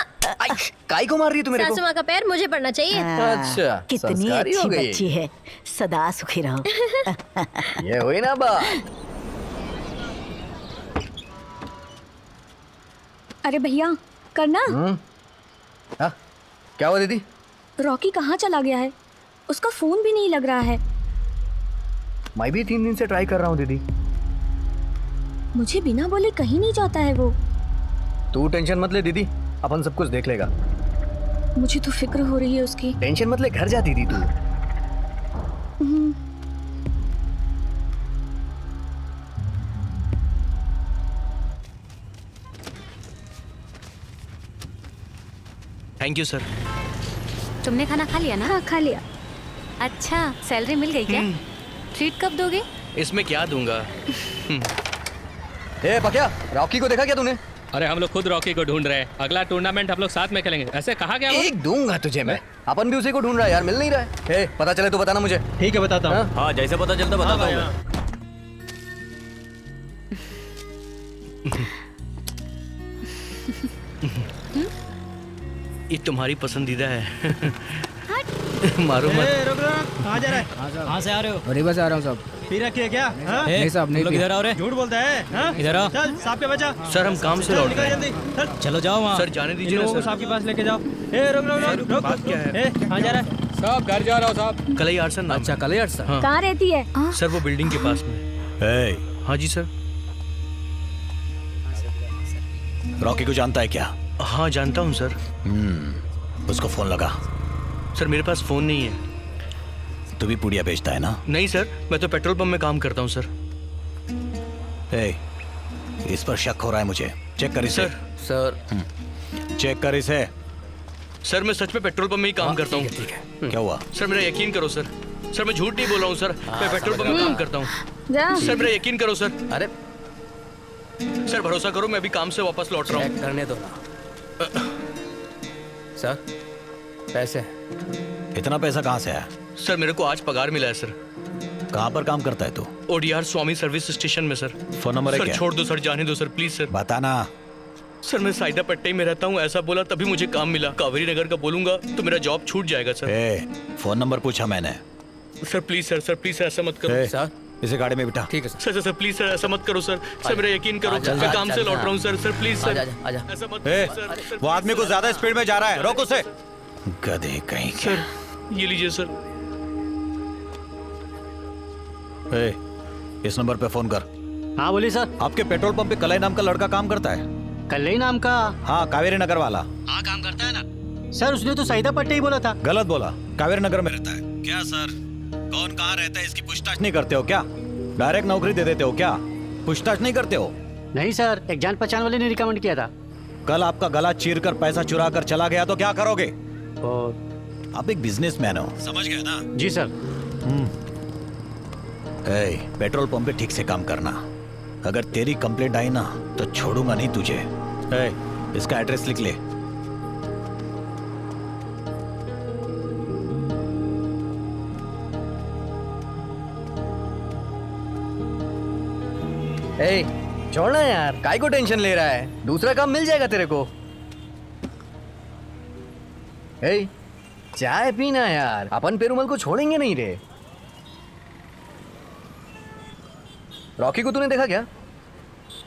काई को मार रही है तू मेरे को? सासू माँ का पैर मुझे पड़ना चाहिए। अच्छा, कितनी संस्कारी हो अच्छी गई। बच्ची है, सदा सुखी रहो। ये हुई ना बात। अरे भैया करना। हाँ, क्या हुआ दीदी? रॉकी कहाँ चला गया है? उसका फोन भी नहीं लग रहा है। मैं भी 3 दिन से ट्राई कर रहा हूँ दीदी। मुझे बिना बोले कहीं नहीं जाता है वो। तू टेंशन मत ले दीदी, अपन सब कुछ देख लेगा। मुझे तो फिक्र हो रही है उसकी। टेंशन मत ले, घर जा दीदी तू। Thank you sir. तुमने खाना खा लिया ना? हाँ खा लिया। अच्छा, सैलरी मिल गई क्या? ट्रीट कब दोगे? इसमें क्या दूंगा? ए पकिया, रॉकी को देखा क्या तूने? अरे हम लोग खुद रॉकी को ढूंढ रहे हैं। अगला टूर्नामेंट हम लोग साथ में खेलेंगे। ऐसे कहा गया? एक दूंगा तुझे मैं। अपन भी उसी को ढूंढ रहा है यार, मिल नहीं रहा है। ए, पता चले तो बताना मुझे। ठीक है बताता हूँ। हाँ जैसे पता चलता बताता हूँ मैं। ये तुम्हारी पसंदीदा है। मारो मत। रुक रुक, कहाँ जा रहा है? कहाँ से आ रहे हो? रिवर्स आ रहा हूँ साहब। पी रखी है क्या? हाँ? नहीं साहब नहीं। लोग इधर आओ रे। झूठ बोलता है। हाँ? इधर आओ। चल साहब के बचा। सर हम काम से लौट रहे हैं। जल्दी चल। चलो जाओ वहाँ। सर जाने दीजिए ना लोगों को सर। साहब के पास लेके जाओ। ए रुक रुक रुक रुक। बात क्या है? ए कहाँ जा रहा है? साहब घर जा रहा हूँ साहब। कलैयार सर नाम। अच्छा कलैयार सर। हाँ। कहाँ रहती है? सर वो बिल्डिंग के पास में। हाँ जी सर। रॉकी को जानता है क्या? हाँ जानता हूँ सर। उसको फोन लगा। सर मेरे पास फोन नहीं है। तू भी पुड़िया बेचता है ना? नहीं सर, मैं तो पेट्रोल पंप में काम करता हूँ सर। इस पर शक हो रहा है मुझे। चेक कर इसे। सर चेक कर इसे। सर मैं सच में पेट्रोल पंप में ही काम करता हूँ। क्या हुआ? सर मेरा यकीन करो सर। सर मैं झूठ नहीं बोल रहा हूँ सर। मैं पेट्रोल पंप में काम करता हूँ। सर मेरा यकीन करो सर। अरे सर भरोसा करो, मैं अभी काम से वापस लौट रहा हूँ। करने दो ना। सर पैसे। इतना पैसा कहाँ से आया? सर मेरे को आज पगार मिला है सर। कहाँ पर काम करता है तू? ओडीआर स्वामी सर्विस स्टेशन में सर। फोन नंबर है सर क्या? छोड़ दो सर, जाने दो सर प्लीज सर। बताना। सर मैं साइदा पट्टे में रहता हूँ, ऐसा बोला तभी मुझे काम मिला। कावेरी नगर का बोलूंगा तो मेरा जॉब छूट जाएगा सर। फोन नंबर पूछा मैंने। Sir please sir, sir please sir ऐसा मत करो। सर इसे गाड़ी में बिठा। ठीक है sir. Sir sir please sir ऐसा मत करो सर। सर मेरा यकीन करो, मैं काम से लौट रहा हूँ सर। सर प्लीज सर ऐसा मत करो सर। वो आदमी को ज्यादा स्पीड में जा रहा है, रोक उसे। गधे कहीं के। सर ये लीजिए सर। इस नंबर पे फोन कर। हाँ बोलिए सर। आपके पेट्रोल पंप पे कलई नाम का लड़का काम करता है? कलई नाम का? हाँ कावेरी नगर वाला। हाँ काम करता है ना सर। उसने तो सईदा पट्टे ही बोला था। गलत बोला। कावेरी नगर में रहता है। क्या सर? कौन कहाँ रहता है इसकी पूछताछ नहीं करते हो क्या? डायरेक्ट नौकरी दे देते हो क्या? पूछताछ नहीं करते हो? नहीं सर, एक जान पहचान वाले ने रिकमेंड किया था। कल आपका गला चीर कर पैसा चुरा कर चला गया तो क्या करोगे? आप एक बिजनेसमैन हो, समझ गए ना? जी सर। पेट्रोल पंप पे ठीक से काम करना। अगर तेरी कंप्लेंट आई ना तो छोड़ूंगा नहीं तुझे। इसका एड्रेस लिख ले। छोड़ना यार, काय को टेंशन ले रहा है? दूसरा काम मिल जाएगा तेरे को। चाय पीना यार, अपन पेरुमल को छोड़ेंगे नहीं रे। रॉकी को तूने देखा क्या?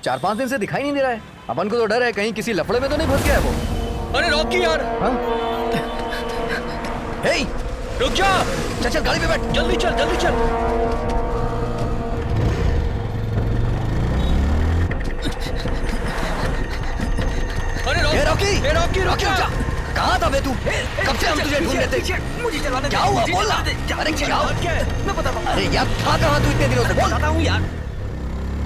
4-5 दिन से दिखाई नहीं दे रहा है। अपन को तो डर है कहीं किसी लफड़े में तो नहीं फंस गया है वो। अरे रॉकी यार। हाँ? रुक जा। चल चल गाड़ी पे बैठ, जल्दी चल जल्दी चल। रॉकी उठ जा। कहाँ था बे तू? कब से हम तुझे ढूंढ रहे थे? मुझे चलाने दे। क्या हुआ मुझे बोल ना। चलाने दे। अरे क्या हुआ? मैं बताता हूँ। अरे यार था कहाँ तू इतने दिनों से? बोल। बताता हूँ यार।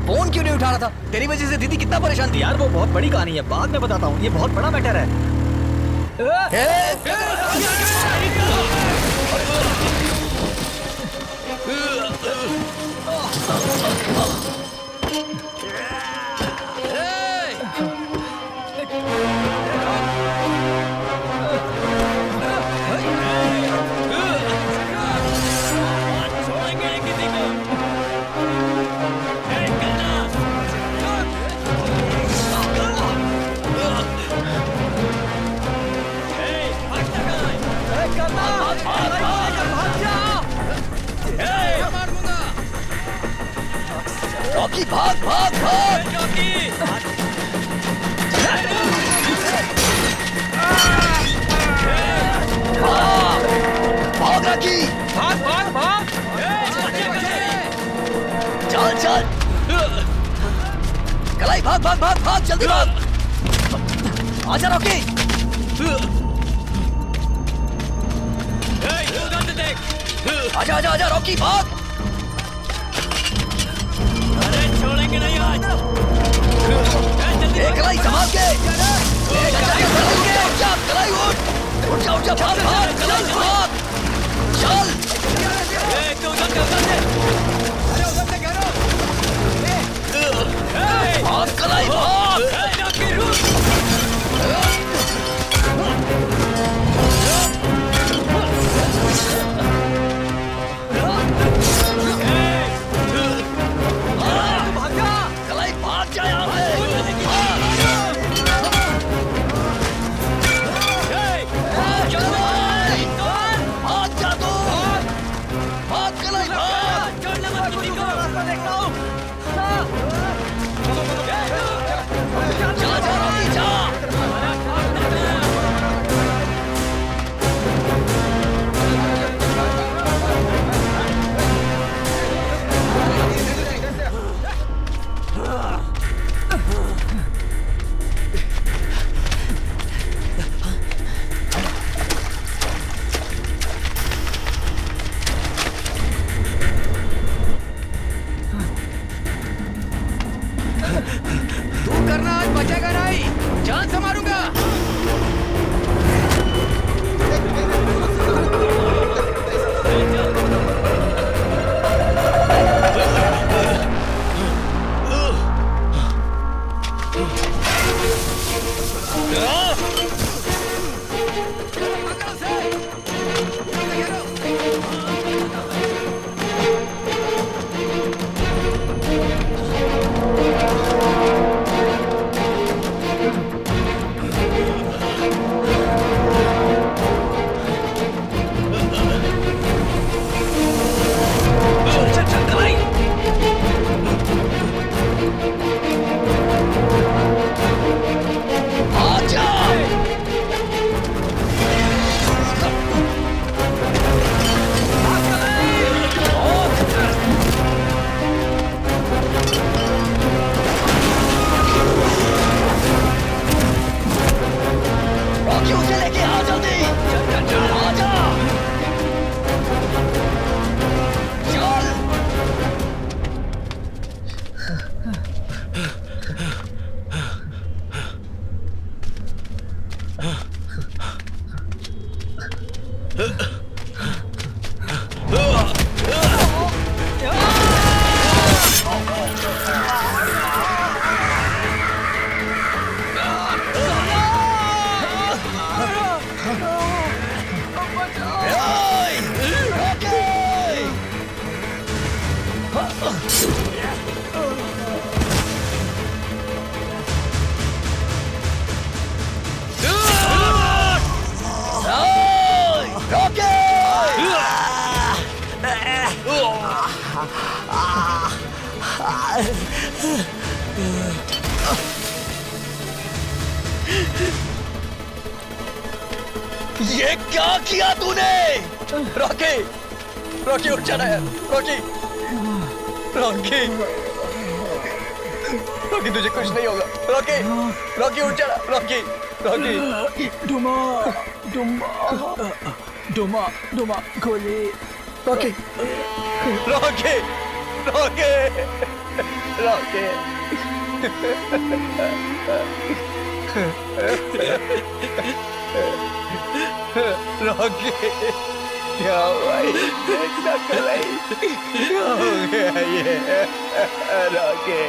फोन क्यों नहीं उठा रहा था? तेरी वजह से दीदी कितना परेशान थी। यार वो बहुत बड़ी कहानी है, बाद में बताता हूँ, ये बहुत बड़ा मैटर है। रॉकी भाग भाग भाग। भाग रॉकी, भाग भाग भाग। चल चल कलाई, भाग भाग भाग भाग, जल्दी भाग। आजा रॉकी। आजा आजा आजा रॉकी, भाग। छोड़ेंगे नहीं आज। कलाई संभाल के। उठ जा कलाई, उठ जा भाग भाग कलाई भाग। चल भाग कलाई भाग। कलाई भाग जा यहाँ से। भाग जा तू, भाग कलाई भाग। चला जा रॉकी जा। तू करना आज बचेगा नहीं, जान से मारूंगा। ये क्या किया तूने? रॉकी, रॉकी उठ जाना है, रॉकी, रॉकी, रॉकी तुझे कुछ नहीं होगा। रॉकी, रॉकी उठ जा। Rocky, Rocky. डुमा डुमा डुमा डुमा गोली। Rocky, Rocky, Rocky, Rocky. Rocky, क्या हुआ ये? क्या हो गया ये? रॉकी।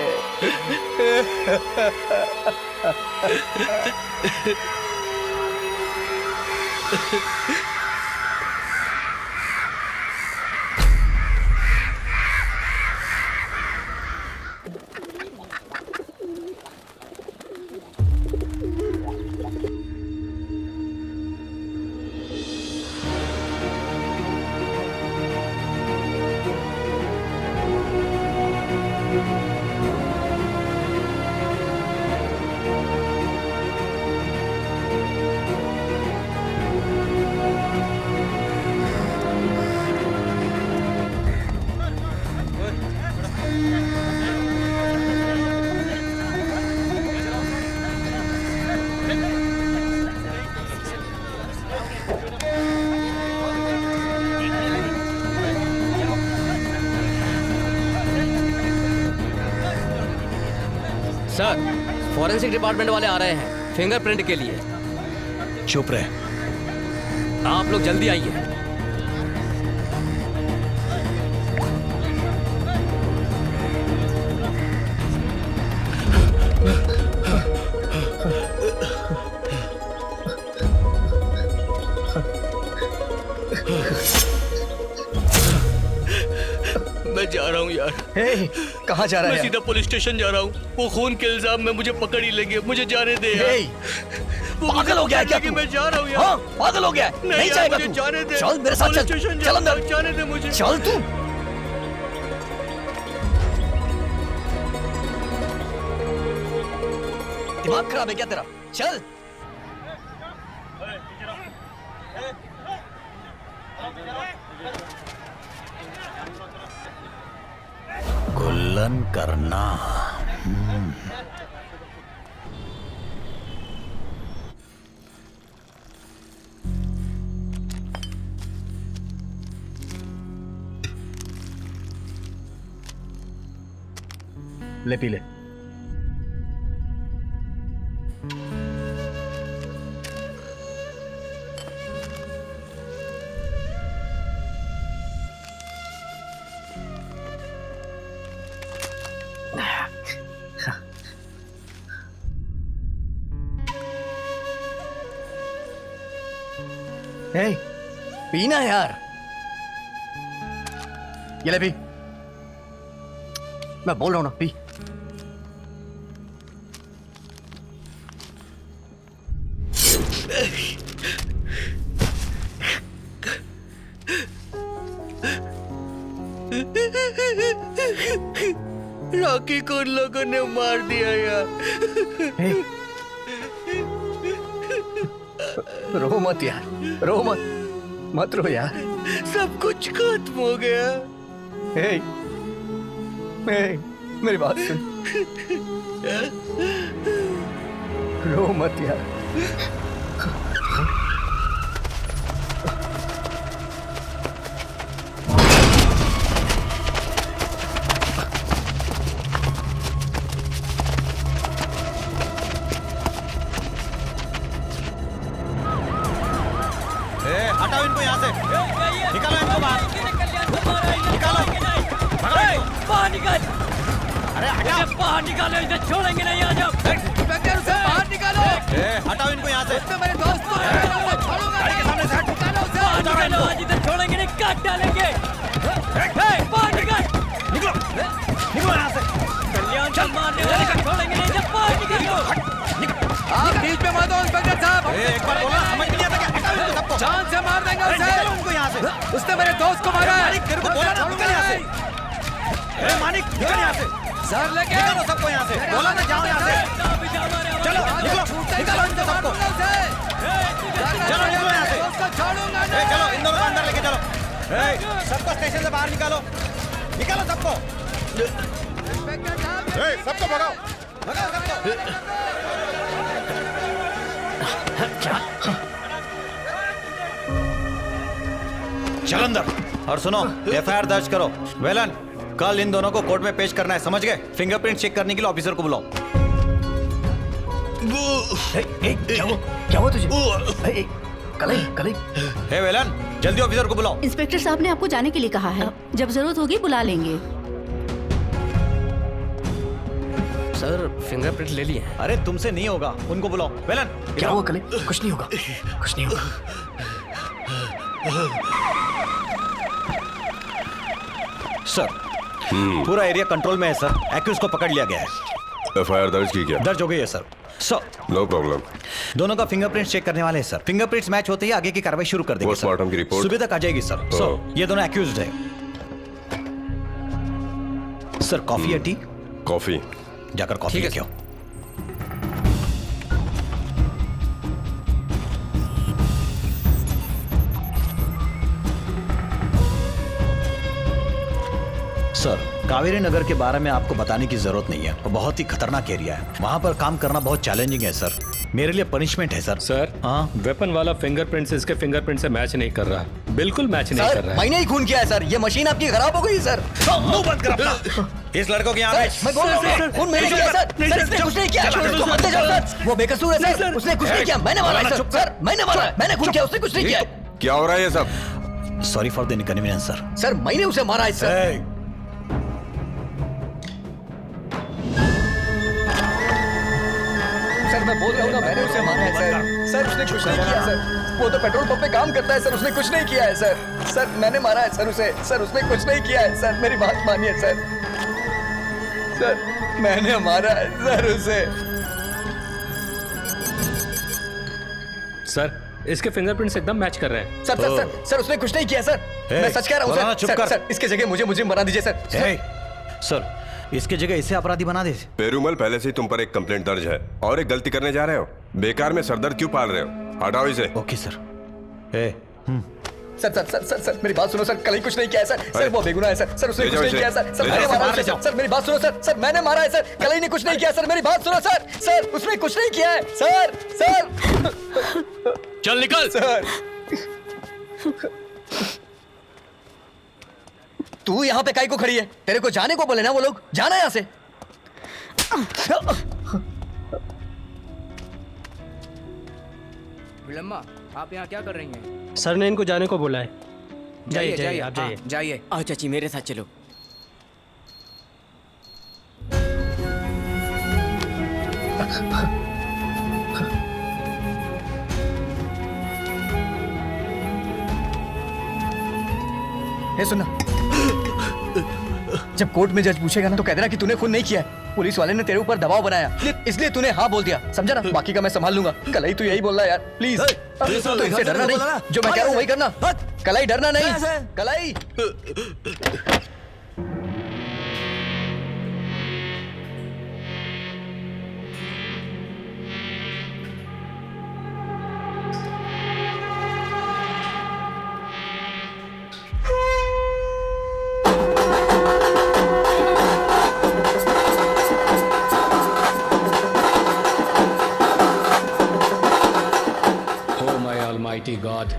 सर, फॉरेंसिक डिपार्टमेंट वाले आ रहे हैं फिंगरप्रिंट के लिए। चुप रहे। आप लोग जल्दी आइए। मैं जा रहा हूँ यार। कहाँ जा रहा है? मैं सीधा पुलिस स्टेशन जा रहा हूँ। वो खून के इल्जाम में मुझे पकड़ ही लेंगे। मुझे जाने दे यार। पागल हो गया है क्या तू? मैं जा रहा हूँ यार। हाँ, पागल हो गया है। नहीं जाएगा तू। जाने दे। चल मेरे साथ चल। चल अंदर। जाने दे मुझे। चल तू। दिमाग खराब है क्या तेरा? चल। गुल्लन करना। ले पी ले। पीना यार। ये ले पी। मैं बोल रहा हूं ना, पी। रॉकी को उन लोगों ने मार दिया यार। रो मत यार, रो मत। मत रो यार। सब कुछ खत्म हो गया। मेरी बात सुन। रो मत यार। हटाओ इनको यहाँ से। निकालो इनको बाहर। निकालो। बाहर निकाल। अरे हटाओ। बाहर निकालो, इसे छोड़ेंगे नहीं। आ जाओ। उसे बाहर निकालो। हटाओ इनको यहाँ से। मेरे दोस्त को गाड़ी के सामने से हट। निकालो उसे। बाहर निकालो, आज इसे छोड़ेंगे नहीं, काट डालेंगे। बाहर निकाल। निकलो। निकलो यहाँ से। कल्याण चल मारने वाले को छोड़ेंगे नहीं, जब बाहर निकालो। आप बीच में मत हो इंस्पेक्टर साहब। एक बार बोला समझ नहीं आता क्या? हटाओ इनको सबको। जान से मार देंगे उसे। निकालो उनको यहाँ से। उसने मेरे दोस्त को मारा है। तेरे को बोला ना, निकल यहाँ से। मानिक निकल यहाँ से। सर लेके निकालो सबको यहाँ से। बोला ना जाओ यहाँ से। चलो निकलो। निकालो इनको सबको। चलो निकलो यहाँ से। चलो इन दोनों को अंदर लेके चलो। सबको स्टेशन से बाहर निकालो। निकालो सबको। सबको भगाओ, भगाओ सबको। चल अंदर और सुनो, एफआईआर दर्ज करो। वेलन, कल इन दोनों को कोर्ट में पेश करना है, समझ गए? फिंगरप्रिंट चेक करने के लिए ऑफिसर को बुलाओ। क्या हुआ तुझे? कलई। हे वेलन, जल्दी ऑफिसर को बुलाओ। इंस्पेक्टर साहब ने आपको जाने के लिए कहा है, जब जरूरत होगी बुला लेंगे। सर फिंगरप्रिंट ले लिए। अरे तुमसे नहीं होगा, उनको बुलाओ। वेलन, क्या हुआ कलई? कुछ नहीं होगा, कुछ नहीं होगा। सर, पूरा एरिया कंट्रोल में है सर। एक्यूज को पकड़ लिया गया है। एफआईआर दर्ज की क्या? दर्ज हो गई है सर। No problem. दोनों का फिंगरप्रिंट चेक करने वाले हैं सर। फिंगरप्रिंट्स मैच होते ही आगे की कार्रवाई शुरू कर देंगे। पोस्टमार्टम की रिपोर्ट सुबह तक आ जाएगी सर। ये दोनों एक्यूज्ड है। सर कॉफी या टी? कॉफी। जाकर कॉफी लेके आओ। सर, कावेरी नगर के बारे में आपको बताने की जरूरत नहीं है। वो बहुत ही खतरनाक एरिया है। वहाँ पर काम करना बहुत चैलेंजिंग है सर। मेरे लिए पनिशमेंट है सर। सर, हाँ, वेपन वाला फिंगरप्रिंट इसके फिंगरप्रिंट से मैच नहीं कर रहा, बिल्कुल मैच नहीं कर रहा है। मैंने ही खून किया है सर। ये मशीन आपकी खराब हो गई सर। मुंह बंद कर अपना। इस लड़कों के यहाँ मैं बोल रहा हूँ खून मैंने किया सर। सर इसने कुछ नहीं किया। इसको मत ले जाओ सर। वो बेकसूर है सर। उसने कुछ नहीं किया। मैंने मारा है सर। मैंने मारा है। मैंने खून किया, उसने कुछ नहीं किया। क्या हो रहा है ये सब? Sorry for the inconvenience sir. Sir मैंने उसे मारा है सर। सर मैं बोल रहा हूँ ना, मैंने उसे मारा है सर। सर उसने कुछ नहीं किया सर। वो तो पेट्रोल पंप पे काम करता है सर। उसने कुछ नहीं किया है सर। सर मैंने मारा है सर उसे। सर उसने कुछ नहीं किया है सर। मेरी बात मानिए सर। सर मैंने मारा है सर उसे। सर इसके फिंगरप्रिंट्स एकदम मैच कर रहे हैं। सर सर सर सर उसने कुछ नहीं किया सर। मैं सच कह रहा हूँ सर। सर इसके जगह मुझे बना दीजिए सर। सर इसके जगह इसे अपराधी बना दे। पेरूमल, पहले से ही तुम पर एक कंप्लेंट दर्ज है और एक गलती करने जा रहे हो। बेकार में सरदर्द क्यों पाल रहे हो? हटाओ इसे। Okay sir. Sir sir sir sir sir मेरी बात सुनो सर। कल ही कुछ नहीं किया है सर। सर वो बेगुनाह है सर। सर उसने कुछ नहीं किया सर। सर मैंने मारा है सर। सर मेरी बात सुनो सर। सर मैंने मारा है सर। कल ही ने कुछ नहीं किया सर। मेरी बात सुनो सर। सर उसने कुछ नहीं किया है सर। सर चल निकल सर। तू यहाँ पे काई को खड़ी है? तेरे को जाने को बोले ना वो लोग। जाना यहाँ से। विलम्मा, आप यहाँ क्या कर रही हैं? सर ने इनको जाने को बोला है। जाइए आप जाइए। जाइए। आओ चाची मेरे साथ चलो। सुनना, जब कोर्ट में जज पूछेगा ना तो कह देना कि तूने खून नहीं किया है। पुलिस वाले ने तेरे ऊपर दबाव बनाया, इसलिए तूने हाँ बोल दिया, समझा ना? बाकी का मैं संभाल लूंगा। कलाई तू यही बोल रहा है यार, प्लीज। तो इससे डरना नहीं, जो मैं कह रहा हूँ वही करना। कलाई डरना नहीं, कलाई। गॉड,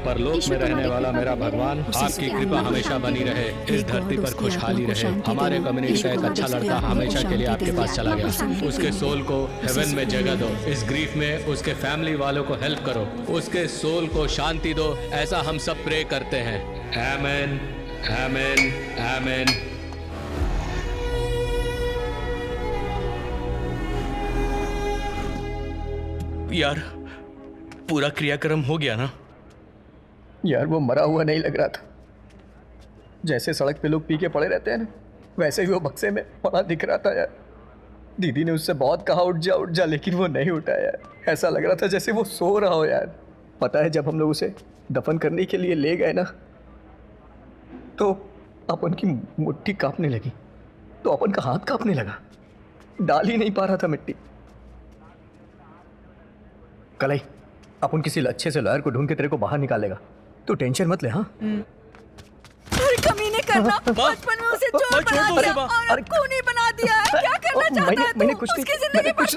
परलोक में रहने वाला मेरा भगवान, आपकी कृपा हमेशा बनी रहे, इस धरती पर खुशहाली रहे। हमारे कम्युनिटी का एक अच्छा लड़का हमेशा के लिए आपके पास चला गया, उसके सोल को हेवन में जगह दो। इस ग्रीफ में उसके फैमिली वालों को हेल्प करो, उसके सोल को शांति दो, ऐसा हम सब प्रे करते हैं। आमीन, आमीन, आमीन। यार पूरा क्रियाक्रम हो गया ना? यार वो मरा हुआ नहीं लग रहा था। जैसे सड़क पे लोग पी के पड़े रहते हैं ना, वैसे ही वो बक्से में पड़ा दिख रहा था यार। दीदी ने उससे बहुत कहा उठ जा, लेकिन वो नहीं उठा यार। ऐसा लग रहा था जैसे वो सो रहा हो यार। पता है जब हम लोग उसे दफन करने के लिए ले गए ना, तो अपन की मुट्ठी कांपने लगी, तो अपन का हाथ कांपने लगा, डाल ही नहीं पा रहा था मिट्टी। कलाई, अपन किसी अच्छे से लॉयर को ढूंढ के तेरे को बाहर निकालेगा, तो टेंशन मत ले। हाँ कमीने करना, बचपन में उसे चोर बना दिया और खूनी बना दिया है। क्या कर चाहता है मैंने कुछ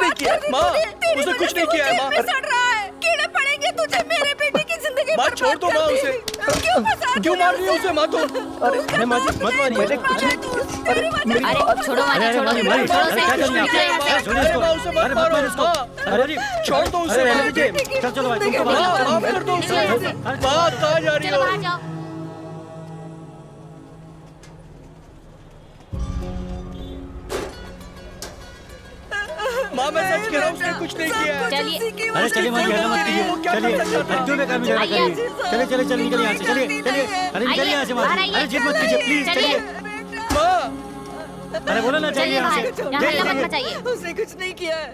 नहीं किया माँ, उसने कुछ नहीं किया है माँ। कीड़े पड़ेंगे तुझे, मेरे बेटे की जिंदगी माँ छोड़ दो माँ उसे। क्यों मार रही है उसे माँ तुम? अरे माँ जी मत मारिए, मैंने कुछ नहीं किया। अरे छोड़ो माँ, छोड़ो उसे मत मारो। अरे छोड़ दो उसे। चलो भाई, तुमको माफ कर दो उसे। बात कहाँ जा रही हो? माँ मैं सच कह रहा हूँ, उसने कुछ नहीं किया है। चलिए अरे चलिए माँ, झगड़ा मत कीजिए, चलिए क्यों बेकार में झगड़ा करिए। चलिए चलिए चलिए निकलिए यहाँ से, चलिए चलिए, अरे निकलिए यहाँ से माँ, अरे जिद मत कीजिए प्लीज, चलिए। अरे बोलो ना, चलिए यहाँ से, उसने कुछ नहीं किया है।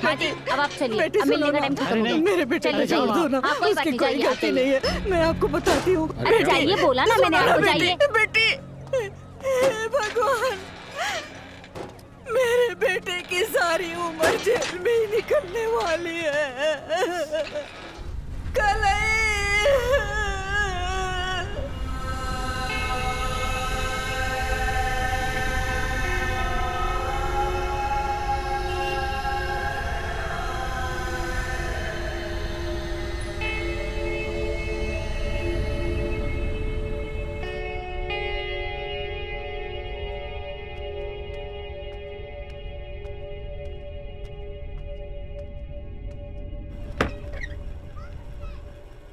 हाँ जी, अब आप चलिए, अब मिलने का टाइम खत्म हो गया। मेरे बेटे चलिए को दो ना, आप कोई बात उसकी नहीं, कोई जाइए, गलती आप नहीं है, मैं आपको बताती हूँ। अरे जाइए, बोला ना मैंने आपको, जाइए। बेटी, हे भगवान, मेरे बेटे की सारी उम्र जेल में ही निकलने वाली है।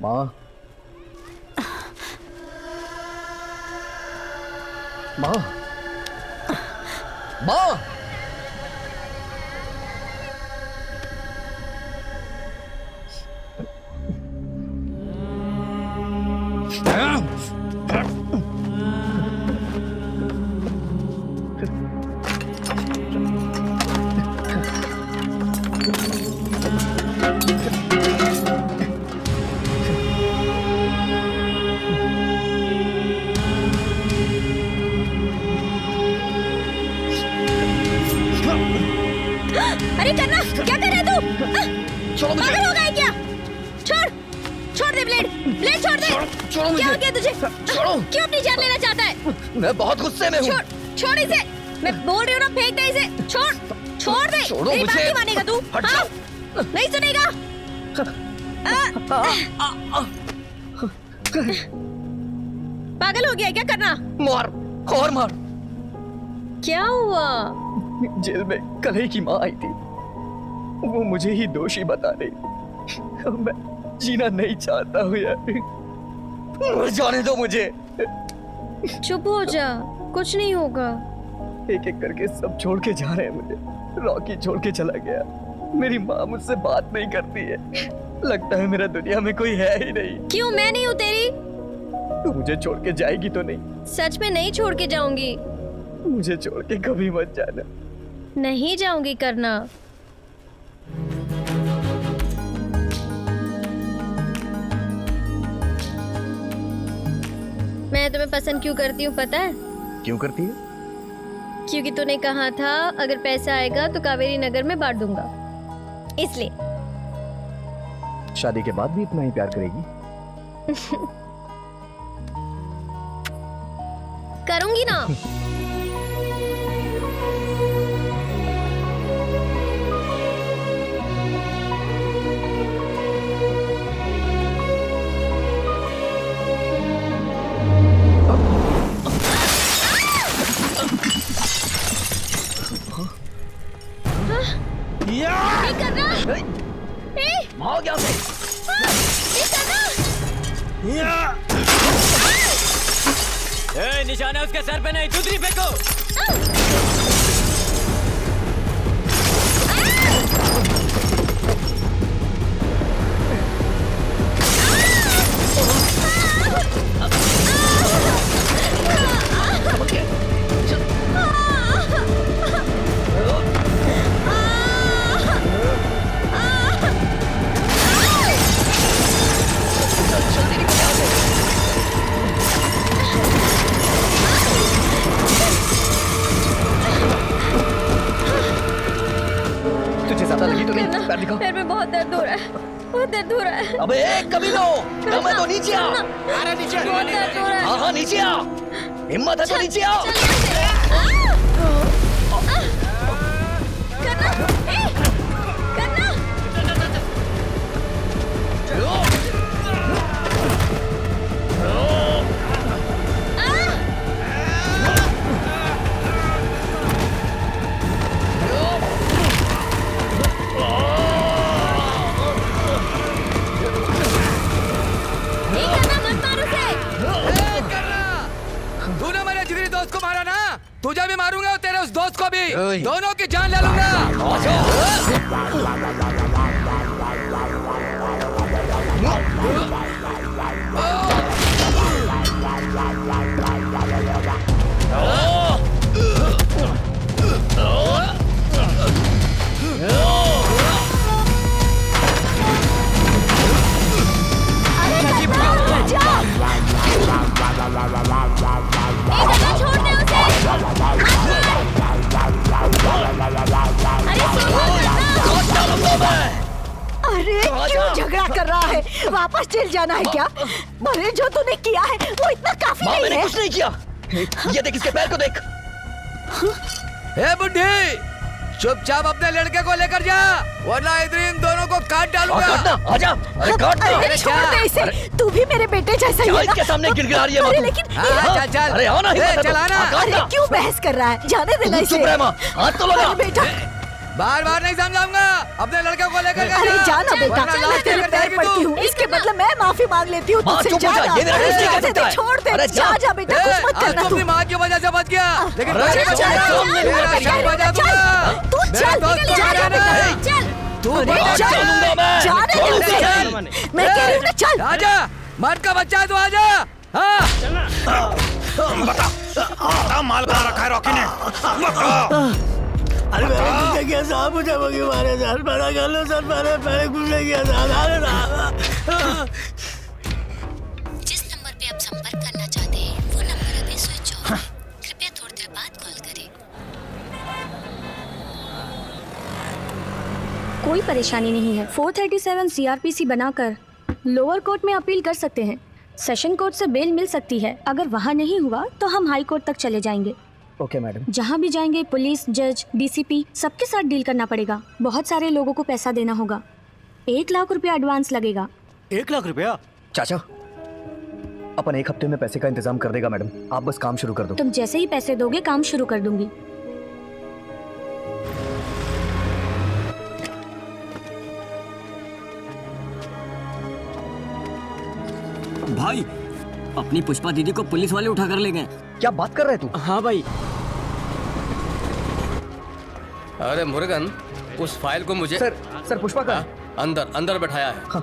माँ माँ माँ अरे करना, क्या कर रहे तू? छोड़ो मुझे। पागल हो गया क्या? छोड़ दे ब्लेड, छोड़ दे। छोड़ो मुझे। क्या हो गया तुझे? छोड़ो। क्यों अपनी जान लेना चाहता है? मैं बहुत गुस्से में हूँ। छोड़ इसे, मैं बोल रही हूँ ना, फेंक दे इसे। छोड़ दे। छोड़ो मेरी बात मुझे। नहीं मानेगा तू? हाँ? नहीं सुनेगा? पागल हो गया क्या? करना, मार और मार। क्या हुआ? जेल में कलई की माँ आई थी, वो मुझे ही दोषी बता रही। मैं जीना नहीं चाहता हूँ यार, मर जाने दो मुझे। चुप हो जा, कुछ नहीं होगा। एक एक करके सब छोड़ के जा रहे हैं मुझे। रॉकी छोड़ के चला गया, मेरी माँ मुझसे बात नहीं करती है, लगता है मेरा दुनिया में कोई है ही नहीं। क्यों, मैं नहीं हूँ तेरी? तू मुझे छोड़ के जाएगी तो नहीं? सच में नहीं छोड़ के जाऊंगी। मुझे छोड़ के कभी मत जाना। नहीं जाऊंगी करना। मैं तुम्हें पसंद क्यों करती हूँ पता है? क्यों करती है? क्योंकि तूने कहा था अगर पैसा आएगा तो कावेरी नगर में बांट दूंगा, इसलिए। शादी के बाद भी इतना ही प्यार करेगी? करूंगी ना। भाग यहाँ से। निशाना उसके सर पे नहीं, दूसरी फेंको। पैर में बहुत दर्द हो रहा है, बहुत दर्द हो रहा है। अबे कमीनो, दम है तो नीचे आ। अरे नीचे, बहुत दर्द हो रहा है। हाँ नीचे आ, हिम्मत है तो नीचे आ। मारूंगा और तेरे उस दोस्त को भी, दोनों की जान ले लूंगा। अरे क्यों झगड़ा कर रहा है? वापस जेल जाना है क्या? अरे जो तूने किया है वो इतना काफी नहीं है। मैंने कुछ नहीं किया। ये देख इसके पैर को देख। ए बुड्ढी, चुपचाप अपने लड़के को लेकर जा, वरना इधर इन दोनों को काट डालूंगा। आजा, अरे काट ना। अरे छोड़ दे इसे, तू भी मेरे बेटे जैसा ही है ना। इसके सामने गिड़गिड़ा रही है। अरे लेकिन चल, अरे आओ ना, चल आना। अरे क्यों बहस कर रहा है? जाने देना इसे। चुप रह माँ, हाथ तो लगा। बेटा बार बार नहीं समझाऊंगा, अपने लड़के को लेकर अरे जाना बेटा, मैं तेरे पैर पड़ती हूँ। इसके बदले मैं माफी मांग लेती हूँ तुझसे। जाना, छोड़ दे, जा बेटा, कुछ मत करना तू। अपनी माँ की वजह से बच गया, लेकिन तू चल, तू मैं कह रही हूँ ना, चल आजा, मर्द का बच्चा है तू, आजा। बता माल कहाँ रखा है रॉकी ने? अरे मैंने किया साहब, मुझे मगी मारे सर, मैंने कर लो सर, मैंने कुछ नहीं किया सर। जिस नंबर पे आप संपर्क करना चाहते हैं वो नंबर अभी स्विच ऑफ है। कृपया थोड़ी देर बाद कॉल करें। कोई परेशानी नहीं है। 437 CRPC बनाकर लोअर कोर्ट में अपील कर सकते हैं। सेशन कोर्ट से बेल मिल सकती है। अगर वहाँ नहीं हुआ तो हम हाई कोर्ट तक चले जाएंगे। Okay madam. जहाँ भी जाएंगे पुलिस, जज, DCP सबके साथ डील करना पड़ेगा। बहुत सारे लोगों को पैसा देना होगा। 1 लाख रुपया एडवांस लगेगा। 1 लाख रुपया? चाचा, अपन 1 हफ्ते में पैसे का इंतजाम कर देगा मैडम, आप बस काम शुरू कर दो। तुम जैसे ही पैसे दोगे काम शुरू कर दूंगी। भाई, अपनी पुष्पा दीदी को पुलिस वाले उठा कर ले गए। क्या बात कर रहे तू? हाँ भाई। अरे मुर्गन, उस फाइल को मुझे सर पुष्पा का अंदर बैठाया है। हाँ।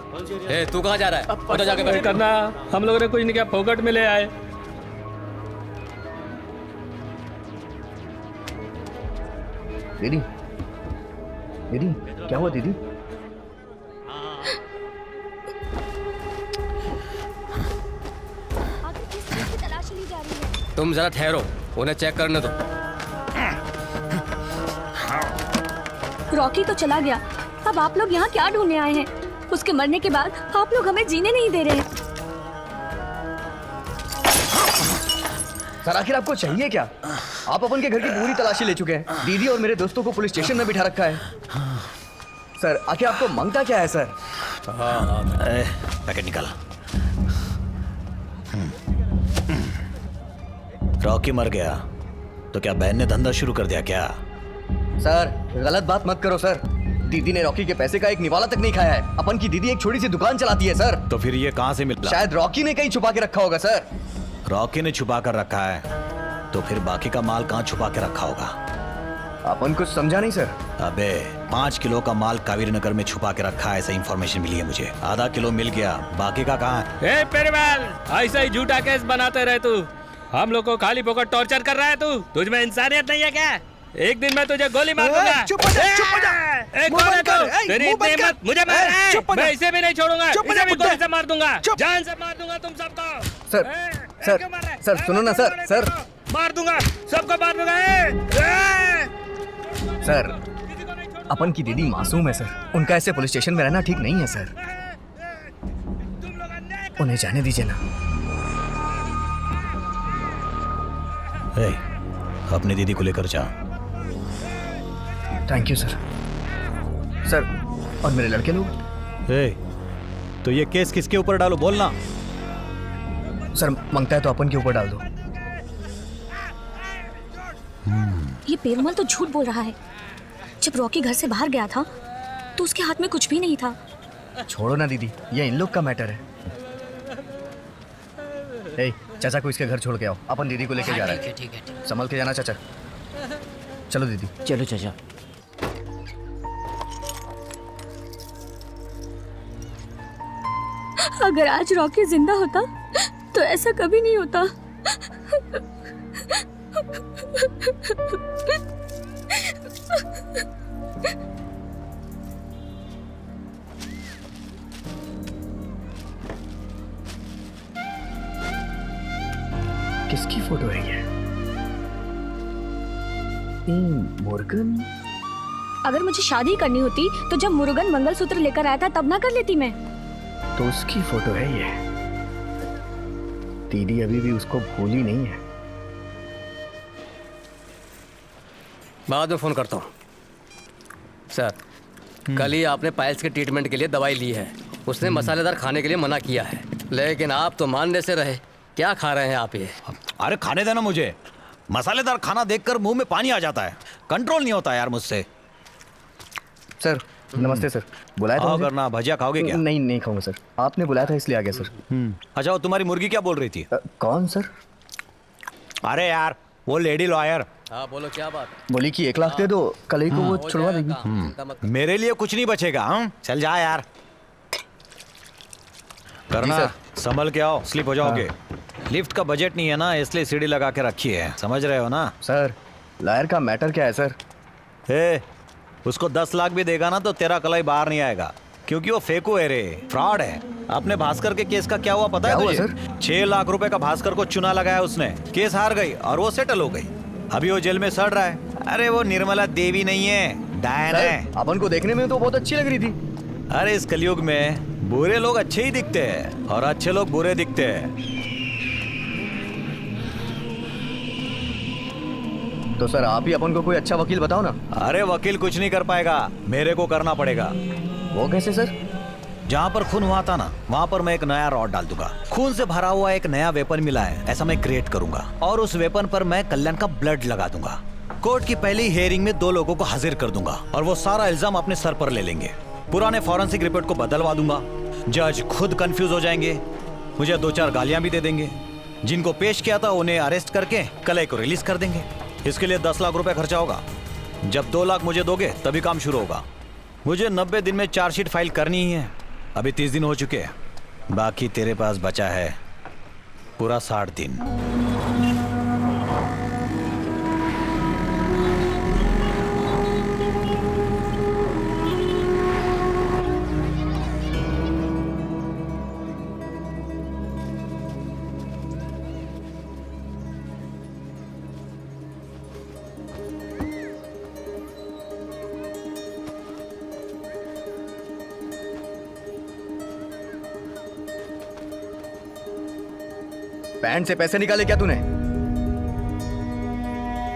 ए, तू कहाँ जा रहा है? उधर जाके बैठ। करना, हम लोगों ने कुछ नहीं किया, फोकट में ले आए। दीदी, दीदी क्या हुआ दीदी? तुम जरा ठहरो, उन्हें चेक करने दो। रॉकी तो चला गया, अब आप लोग यहाँ क्या ढूंढने आए हैं? उसके मरने के बाद आप लोग हमें जीने नहीं दे रहे हैं। सर आखिर आपको चाहिए क्या? आप अपन के घर की पूरी तलाशी ले चुके हैं। दीदी और मेरे दोस्तों को पुलिस स्टेशन में बिठा रखा है। सर आखिर आपको मांगता क्या है सर? पैकेट निकाला। रॉकी मर गया तो क्या बहन ने धंधा शुरू कर दिया क्या? सर गलत बात मत करो सर। दीदी ने रॉकी के पैसे का एक निवाला तक नहीं खाया है। अपन की दीदी एक छोटी सी दुकान चलाती है सर। तो फिर ये कहाँ से मिला? शायद रॉकी ने कहीं छुपा के रखा होगा सर। रॉकी ने छुपा कर रखा है तो फिर बाकी का माल कहाँ छुपा के रखा होगा? अपन कुछ समझा नहीं सर। अबे 5 किलो का माल कावेरी नगर में छुपा के रखा है, ऐसा इंफॉर्मेशन मिली है मुझे। आधा किलो मिल गया, बाकी का कहाँ है? ए पेरीवाल, ऐसा ही झूठा केस बनाते रहे तू। हम लोग को खाली फोकट टॉर्चर कर रहा है तू। तुझ में इंसानियत नहीं है क्या? एक दिन मैं तुझे गोली मार दूंगा। चुप हो जा, चुप हो जा। कौन है तू? तेरी इतनी हिम्मत, मुझे मार रहा है? मैं इसे भी नहीं छोड़ूंगा, इसे भी गोली से मार दूंगा, जान से मार दूंगा तुम सबको। सर सुनो ना सर। मार दूंगा, सबको मार दूंगा। सर अपन की दीदी मासूम है सर, उनका ऐसे पुलिस स्टेशन में रहना ठीक नहीं है सर। उन्हें जाने दीजिए ना। अपनी दीदी को लेकर जा। Thank you sir. सर और मेरे लड़के लोग? तो ये केस किसके ऊपर डालो, बोलना। सर मांगता है तो अपन के ऊपर डाल दो। ये पेरुमल तो झूठ बोल रहा है। जब रॉकी घर से बाहर गया था तो उसके हाथ में कुछ भी नहीं था। छोड़ो ना दीदी, ये इन लोग का मैटर है। चाचा को इसके घर छोड़ के आओ, अपन दीदी को लेके जा रहे हैं। ठीक है। संभल के जाना चाचा। चलो दीदी। चलो चाचा। अगर आज रॉकी जिंदा होता तो ऐसा कभी नहीं होता। किसकी फोटो है ये? मुर्गन? अगर मुझे शादी करनी होती तो जब मुरुगन मंगलसूत्र लेकर आया था तब ना कर लेती मैं। तो उसकी फोटो है ये। दीदी अभी भी उसको भूली नहीं है। बाद में फोन करता हूँ। सर, कल ही आपने पायल्स के ट्रीटमेंट के लिए दवाई ली है। उसने मसालेदार खाने के लिए मना किया है, लेकिन आप तो मानने से रहे। क्या खा रहे हैं आप ये? अरे खाने देना मुझे। मसालेदार खाना देखकर मुंह में पानी आ जाता है, कंट्रोल नहीं होता यार मुझसे। सर नमस्ते सर। बुलाया था आओ मुझे? करना, भजिया खाओगे क्या? नहीं नहीं खाऊंगा सर, आपने बुलाया था इसलिए आ गया सर। अच्छा, वो तुम्हारी मुर्गी क्या बोल रही थी? कौन सर? अरे यार वो लेडी लॉयर। हाँ बोलो, क्या बात? बोली कि 1 लाख दे दो, कल ही को वो छुड़वा देगी। मेरे लिए कुछ नहीं बचेगा। हम चल जा यार। करना, संभल के आओ, स्लिप हो जाओगे। लिफ्ट का बजट नहीं है ना, इसलिए सीढ़ी लगा के रखी है, समझ रहे हो ना? सर लायर का मैटर क्या है सर? उसको 10 लाख भी देगा ना तो तेरा कलाई बाहर नहीं आएगा, क्योंकि वो फेकू है रे, फ्रॉड है। अपने भास्कर के केस का क्या हुआ पता है तुझे? 6 लाख रुपए का भास्कर को चुना लगाया उसने, केस हार गई और वो सेटल हो गई। अभी वो जेल में सड़ रहा है। अरे वो निर्मला देवी नहीं है, डायन है। अपन को देखने में तो बहुत अच्छी लग रही थी। अरे इस कलयुग में बुरे लोग अच्छे ही दिखते हैं और अच्छे लोग बुरे दिखते हैं। तो सर आप ही अपन को कोई अच्छा वकील बताओ ना। अरे वकील कुछ नहीं कर पाएगा, मेरे को करना पड़ेगा। वो कैसे सर? जहाँ पर खून हुआ था ना, वहाँ पर मैं एक नया रॉड डाल दूंगा। खून से भरा हुआ एक नया वेपन मिला है, ऐसा मैं क्रिएट करूंगा और उस वेपन पर मैं कल्याण का ब्लड लगा दूंगा। कोर्ट की पहली हियरिंग में 2 लोगों को हाजिर कर दूंगा और वो सारा इल्जाम अपने सर पर ले लेंगे। पुराने फॉरेंसिक रिपोर्ट को बदलवा दूंगा। जज खुद कंफ्यूज हो जाएंगे, मुझे 2-4 गालियां भी दे देंगे। जिनको पेश किया था उन्हें अरेस्ट करके कल को रिलीज कर देंगे। इसके लिए 10 लाख रुपए खर्चा होगा। जब 2 लाख मुझे दोगे तभी काम शुरू होगा। मुझे 90 दिन में चार्जशीट फाइल करनी ही है। अभी 30 दिन हो चुके हैं, बाकी तेरे पास बचा है पूरा 60 दिन। पैंट से पैसे निकाले क्या तूने?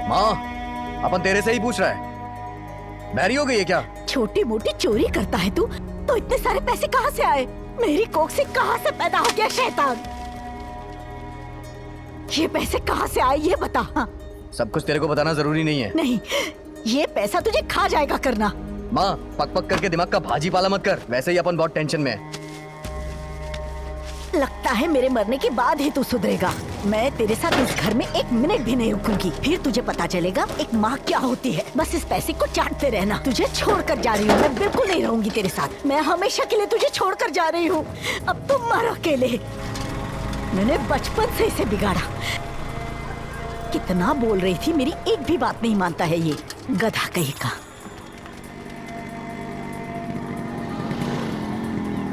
माँ, अपन तेरे से ही पूछ रहा है। बहरी हो गई है क्या? छोटी मोटी चोरी करता है तू, तो इतने सारे पैसे कहाँ से आए? मेरी कोख से कहाँ से पैदा हो गया शैतान? ये पैसे कहाँ से आए ये बता। हाँ। सब कुछ तेरे को बताना जरूरी नहीं है। नहीं, ये पैसा तुझे खा जाएगा करना। माँ, पक पक करके दिमाग का भाजी पाला मत कर, वैसे ही अपन बहुत टेंशन में है। लगता है मेरे मरने के बाद ही तू सुधरेगा। मैं तेरे साथ इस घर में 1 मिनट भी नहीं रुकूंगी, फिर तुझे पता चलेगा एक माँ क्या होती है। बस इस पैसे को चाटते रहना। तुझे छोड़कर जा रही हूँ, मैं बिल्कुल नहीं रहूंगी तेरे साथ। मैं हमेशा के लिए तुझे छोड़कर जा रही हूँ। अब तुम मरो अकेले। मैंने बचपन से इसे बिगाड़ा। कितना बोल रही थी, मेरी एक भी बात नहीं मानता है ये गधा कहीं का।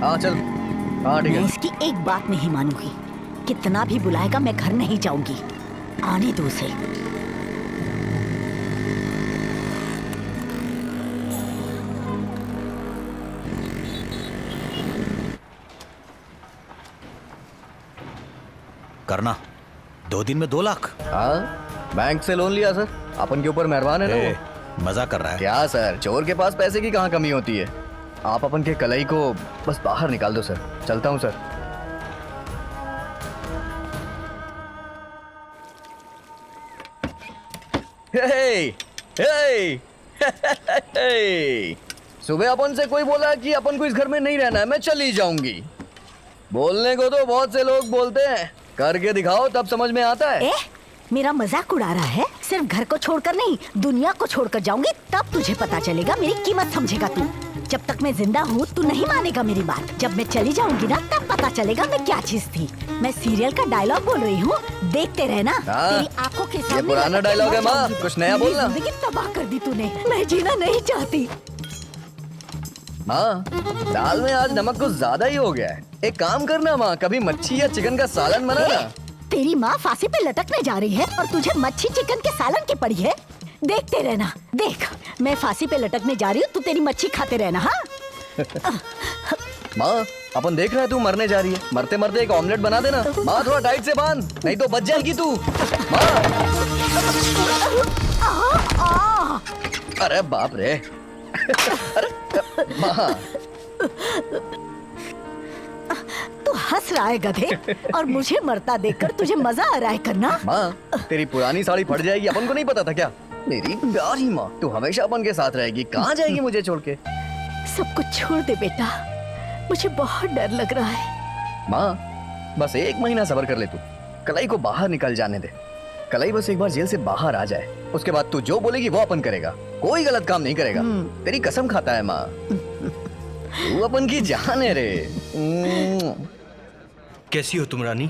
हाँ चल। हाँ ठीक है। मैं इसकी एक बात नहीं मानूंगी। कितना भी बुलाएगा मैं घर नहीं जाऊंगी। आने दो उसे। करना 2 दिन में 2 लाख। हाँ, बैंक से लोन लिया सर, अपन के ऊपर मेहरबान है ना वो। मजा कर रहा है क्या सर? चोर के पास पैसे की कहाँ कमी होती है। आप अपन के कलाई को बस बाहर निकाल दो सर। चलता हूँ सर। हे, हे, हे, सुबह अपन से कोई बोला कि अपन को इस घर में नहीं रहना है, मैं चली जाऊंगी। बोलने को तो बहुत से लोग बोलते हैं, करके दिखाओ तब समझ में आता है। मेरा मजाक उड़ा रहा है? सिर्फ घर को छोड़कर नहीं, दुनिया को छोड़कर जाऊंगी, तब तुझे पता चलेगा, मेरी कीमत समझेगा तू। जब तक मैं जिंदा हूँ तू नहीं मानेगा मेरी बात। जब मैं चली जाऊंगी ना, तब पता चलेगा मैं क्या चीज थी। मैं सीरियल का डायलॉग बोल रही हूँ, देखते रहना। तेरी आंखों के सामने ये पुराना डायलॉग है माँ, कुछ नया बोलना। जिंदगी तबाह कर दी तूने, मैं जीना नहीं चाहती। माँ, दाल में आज नमक कुछ ज्यादा ही हो गया है। एक काम करना माँ, कभी मच्छी या चिकन का सालन बनाना। तेरी माँ फांसी पे लटकने जा रही है और तुझे मच्छी चिकन के सालन की पड़ी है। देखते रहना, देख मैं फांसी पे लटकने जा रही हूँ, तू तेरी मच्छी खाते रहना। हाँ माँ, अपन देख रहे हैं तू मरने जा रही है, मरते मरते एक ऑमलेट बना देना। माँ थोड़ा टाइट से बांध, नहीं तो बच जाएगी तू। माँ, अरे बाप रे। माँ, तू हंस रहा है गधे, और मुझे मरता देखकर तुझे मजा आ रहा है करना। माँ, तेरी पुरानी साड़ी फट जाएगी, अपन को नहीं पता था क्या? मेरी प्यारी माँ, तू हमेशा अपन के साथ रहेगी, कहाँ जाएगी मुझे छोड़ के? सब कुछ छोड़ दे बेटा, मुझे बहुत डर लग रहा है। माँ, बस 1 महीना सब्र कर ले तू, कलाई को बाहर निकल जाने दे। कलाई बस एक बार जेल से बाहर आ जाए, उसके बाद तू जो बोलेगी वो अपन करेगा, कोई गलत काम नहीं करेगा। तेरी कसम खाता है माँ, तू अपन की जान है रे। कैसी हो तुम रानी?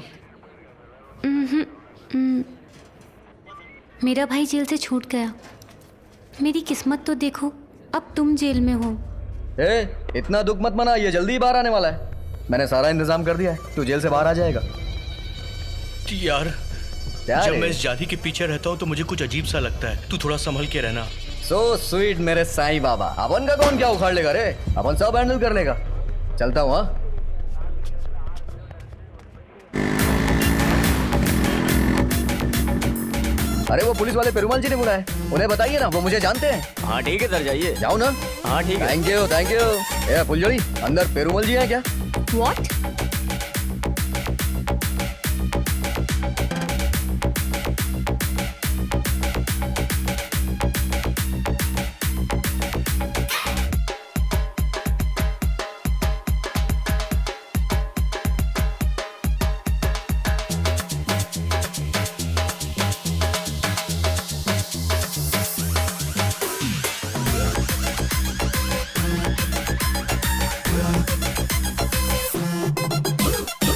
मेरा भाई जेल से छूट गया। मेरी किस्मत तो देखो, अब तुम जेल में हो। इतना दुख मत मना, ये जल्दी बाहर आने वाला है। मैंने सारा इंतजाम कर दिया है, तू जेल से बाहर आ जाएगा। यार, जब मैं इस जाति के पीछे रहता हूँ तो मुझे कुछ अजीब सा लगता है। तू थोड़ा संभल के रहना। सो स्वीट मेरे साईं बाबा। अपन का कौन क्या उखाड़ लेगा रे, अपन सब हैंडल कर लेगा। चलता हूँ। हाँ, अरे वो पुलिस वाले पेरुमाल जी ने बुलाया, उन्हें बताइए ना, वो मुझे जानते हैं। हाँ ठीक है सर, जाइए। जाओ ना। हाँ ठीक है। Thank you thank you. फुलझड़ी, अंदर पेरुमल जी हैं क्या? What?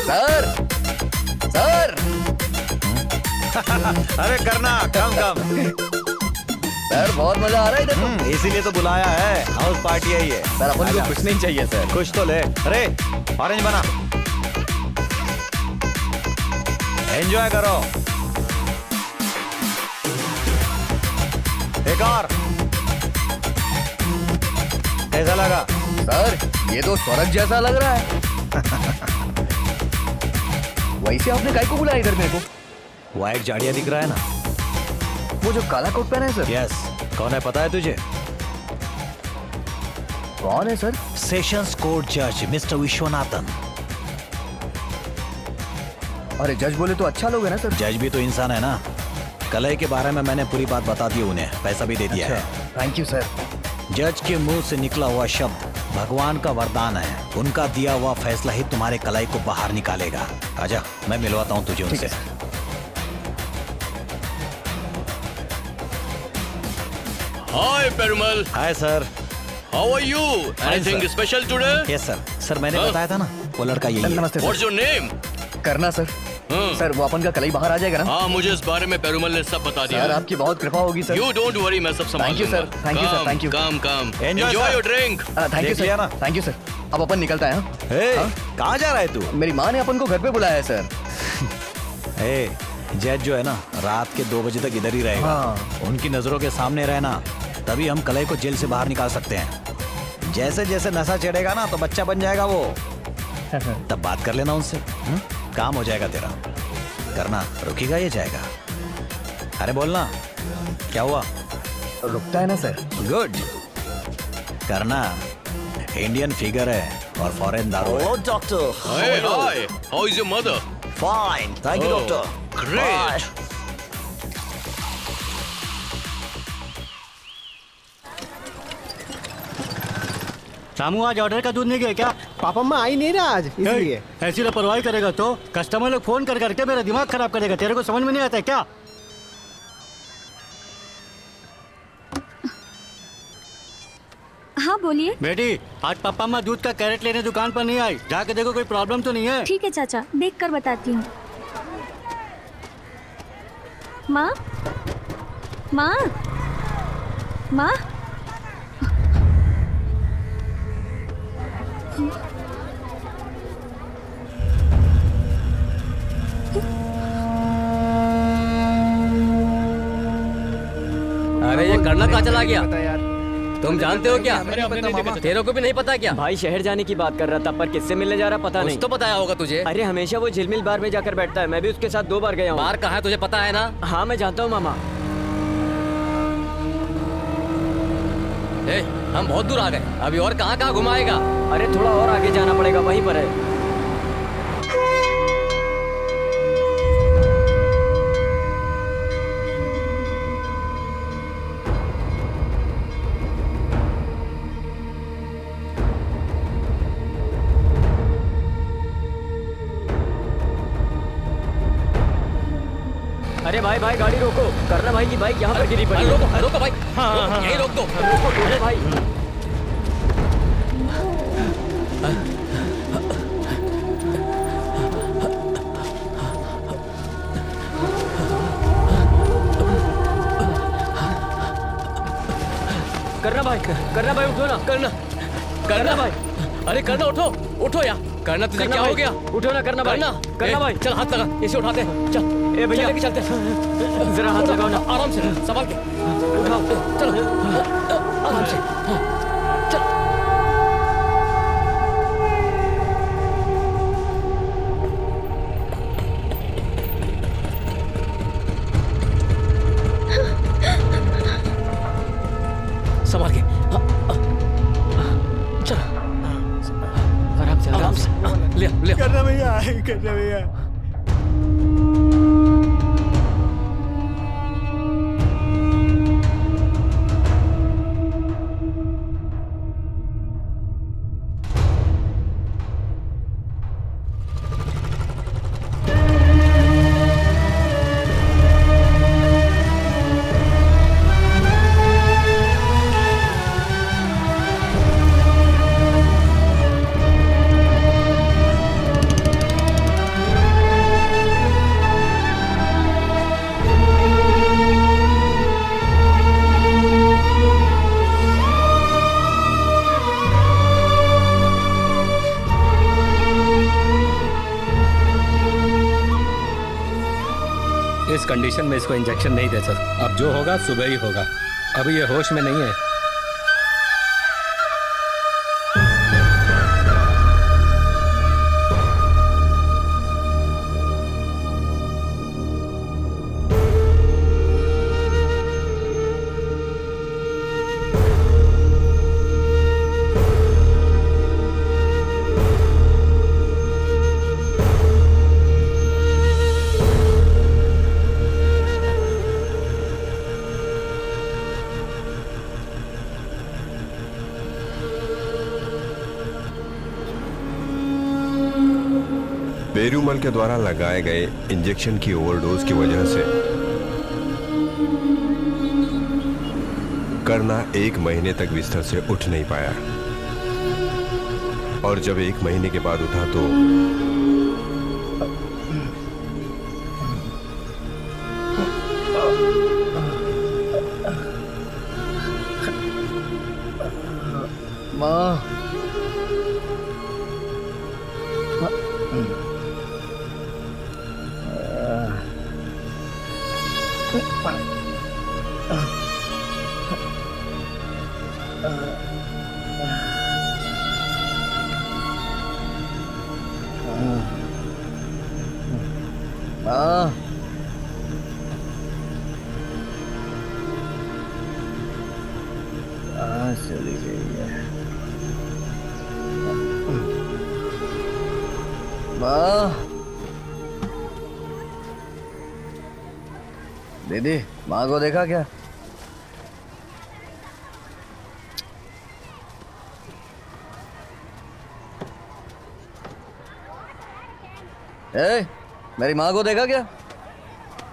Sir sir. अरे करना, कम कम। सर बहुत मजा आ रहा है इधर। इसीलिए तो बुलाया है, हाउस पार्टी है ये। सर अपन को कुछ नहीं चाहिए सर। कुछ तो ले। अरे ऑरेंज बना, एंजॉय करो। एक और। कैसा लगा? सर ये तो स्वर्ग जैसा लग रहा है। वैसे आपने काय को बुलाया इधर मेरे को? व्हाइट जाड़िया दिख रहा है ना, वो जो काला कोट पहना है सर। यस। कौन है पता है तुझे? कौन है सर? सेशंस कोर्ट जज मिस्टर विश्वनाथन। अरे जज बोले तो अच्छा लोग है ना सर। जज भी तो इंसान है ना। कलई के बारे में मैंने पूरी बात बता दी उन्हें, पैसा भी दे दिया है। Thank you sir. जज के मुंह से निकला हुआ शब्द भगवान का वरदान है। उनका दिया हुआ फैसला ही तुम्हारे कलाई को बाहर निकालेगा। आजा, मैं मिलवाता हूँ तुझे उनसे। Hi Perumal. Hi sir. How are you? Anything special today? Yes sir. Sir मैंने बताया था ना, वो लड़का यही है। नमस्ते। What's your name? करना सर। सर वो अपन का कलाई बाहर आ जाएगा ना? हाँ, मुझे इस बारे में पेरुमल ने सब बता दिया। सर आपकी बहुत कृपा होगी सर। यू डोंट वरी, मैं सब संभाल thank you sir. Thank you sir. Thank you. Come come, enjoy your drink. Thank you sir. Thank you sir. अब अपन निकलता है। कहाँ जा रहा है तू? मेरी माँ ने अपन को घर पे बुलाया है सर। जज जो है ना, रात के 2 बजे तक इधर ही रहेगा। उनकी नजरों के सामने रहना, तभी हम कलई को जेल से बाहर निकाल सकते हैं। जैसे जैसे नशा चढ़ेगा ना, तो बच्चा बन जाएगा वो। तब बात कर लेना उनसे, काम हो जाएगा तेरा। करना, रुकेगा ये जाएगा? अरे बोलना, क्या हुआ? रुकता है ना सर। गुड। करना, इंडियन फिगर है और फॉरेन दारू है। Doctor. Hi hi, how is your mother? Fine, thank you doctor. Great. Samu आज ऑर्डर का दूध नहीं गया क्या? पापा अम्मा आई नहीं ना आज, इसलिए। ऐसी लापरवाही करेगा तो कस्टमर लोग फोन कर करके मेरा दिमाग खराब करेगा। तेरे को समझ में नहीं आता है क्या? हाँ बोलिए। बेटी, आज पापा माँ दूध का कैरेट लेने दुकान पर नहीं आई, जाके देखो कोई प्रॉब्लम तो नहीं है। ठीक है चाचा, देख कर बताती हूँ। माँ, माँ, माँ। अरे ये करना कहाँ चला गया? तुम जानते हो क्या? तेरे को भी नहीं पता क्या? भाई शहर जाने की बात कर रहा था, पर किससे मिलने जा रहा पता नहीं। तो बताया होगा तुझे। अरे हमेशा वो झिलमिल बार में जाकर बैठता है, मैं भी उसके साथ 2 बार गया हूँ। बार कहाँ है तुझे पता है ना? हाँ मैं जानता हूँ मामा। हम बहुत दूर आ गए, अभी और कहाँ घुमाएगा? अरे थोड़ा और आगे जाना पड़ेगा, वहीं पर है। अरे भाई भाई गाड़ी रोको, करना भाई की बाइक यहाँ पर गिरी पड़ी। रोको रोको भाई, हाँ, यही रोक दो। अरे भाई करना भाई उठो ना, करना भाई। अरे करना उठो, उठो यार। करना तुझे क्या हो गया? उठो ना करना भाई, करना भाई। चल हाथ लगा, इसे उठाते हैं। चल ए भैया लेके चलते हैं। जरा हाथ लगाओ ना, आराम से संभाल के उठाओ। चलो आराम से, चल। संभाल के, चल आराम से। ले ले करना भैया, करना भैया। इस कंडीशन में इसको इंजेक्शन नहीं दे सकते। अब जो होगा सुबह ही होगा, अभी ये होश में नहीं है। पेरूमल के द्वारा लगाए गए इंजेक्शन की ओवरडोज की वजह से करना 1 महीने तक बिस्तर से उठ नहीं पाया, और जब 1 महीने के बाद उठा तो माँ, चली गई है माँ। दीदी, माँ को देखा क्या? मेरी माँ को देखा क्या?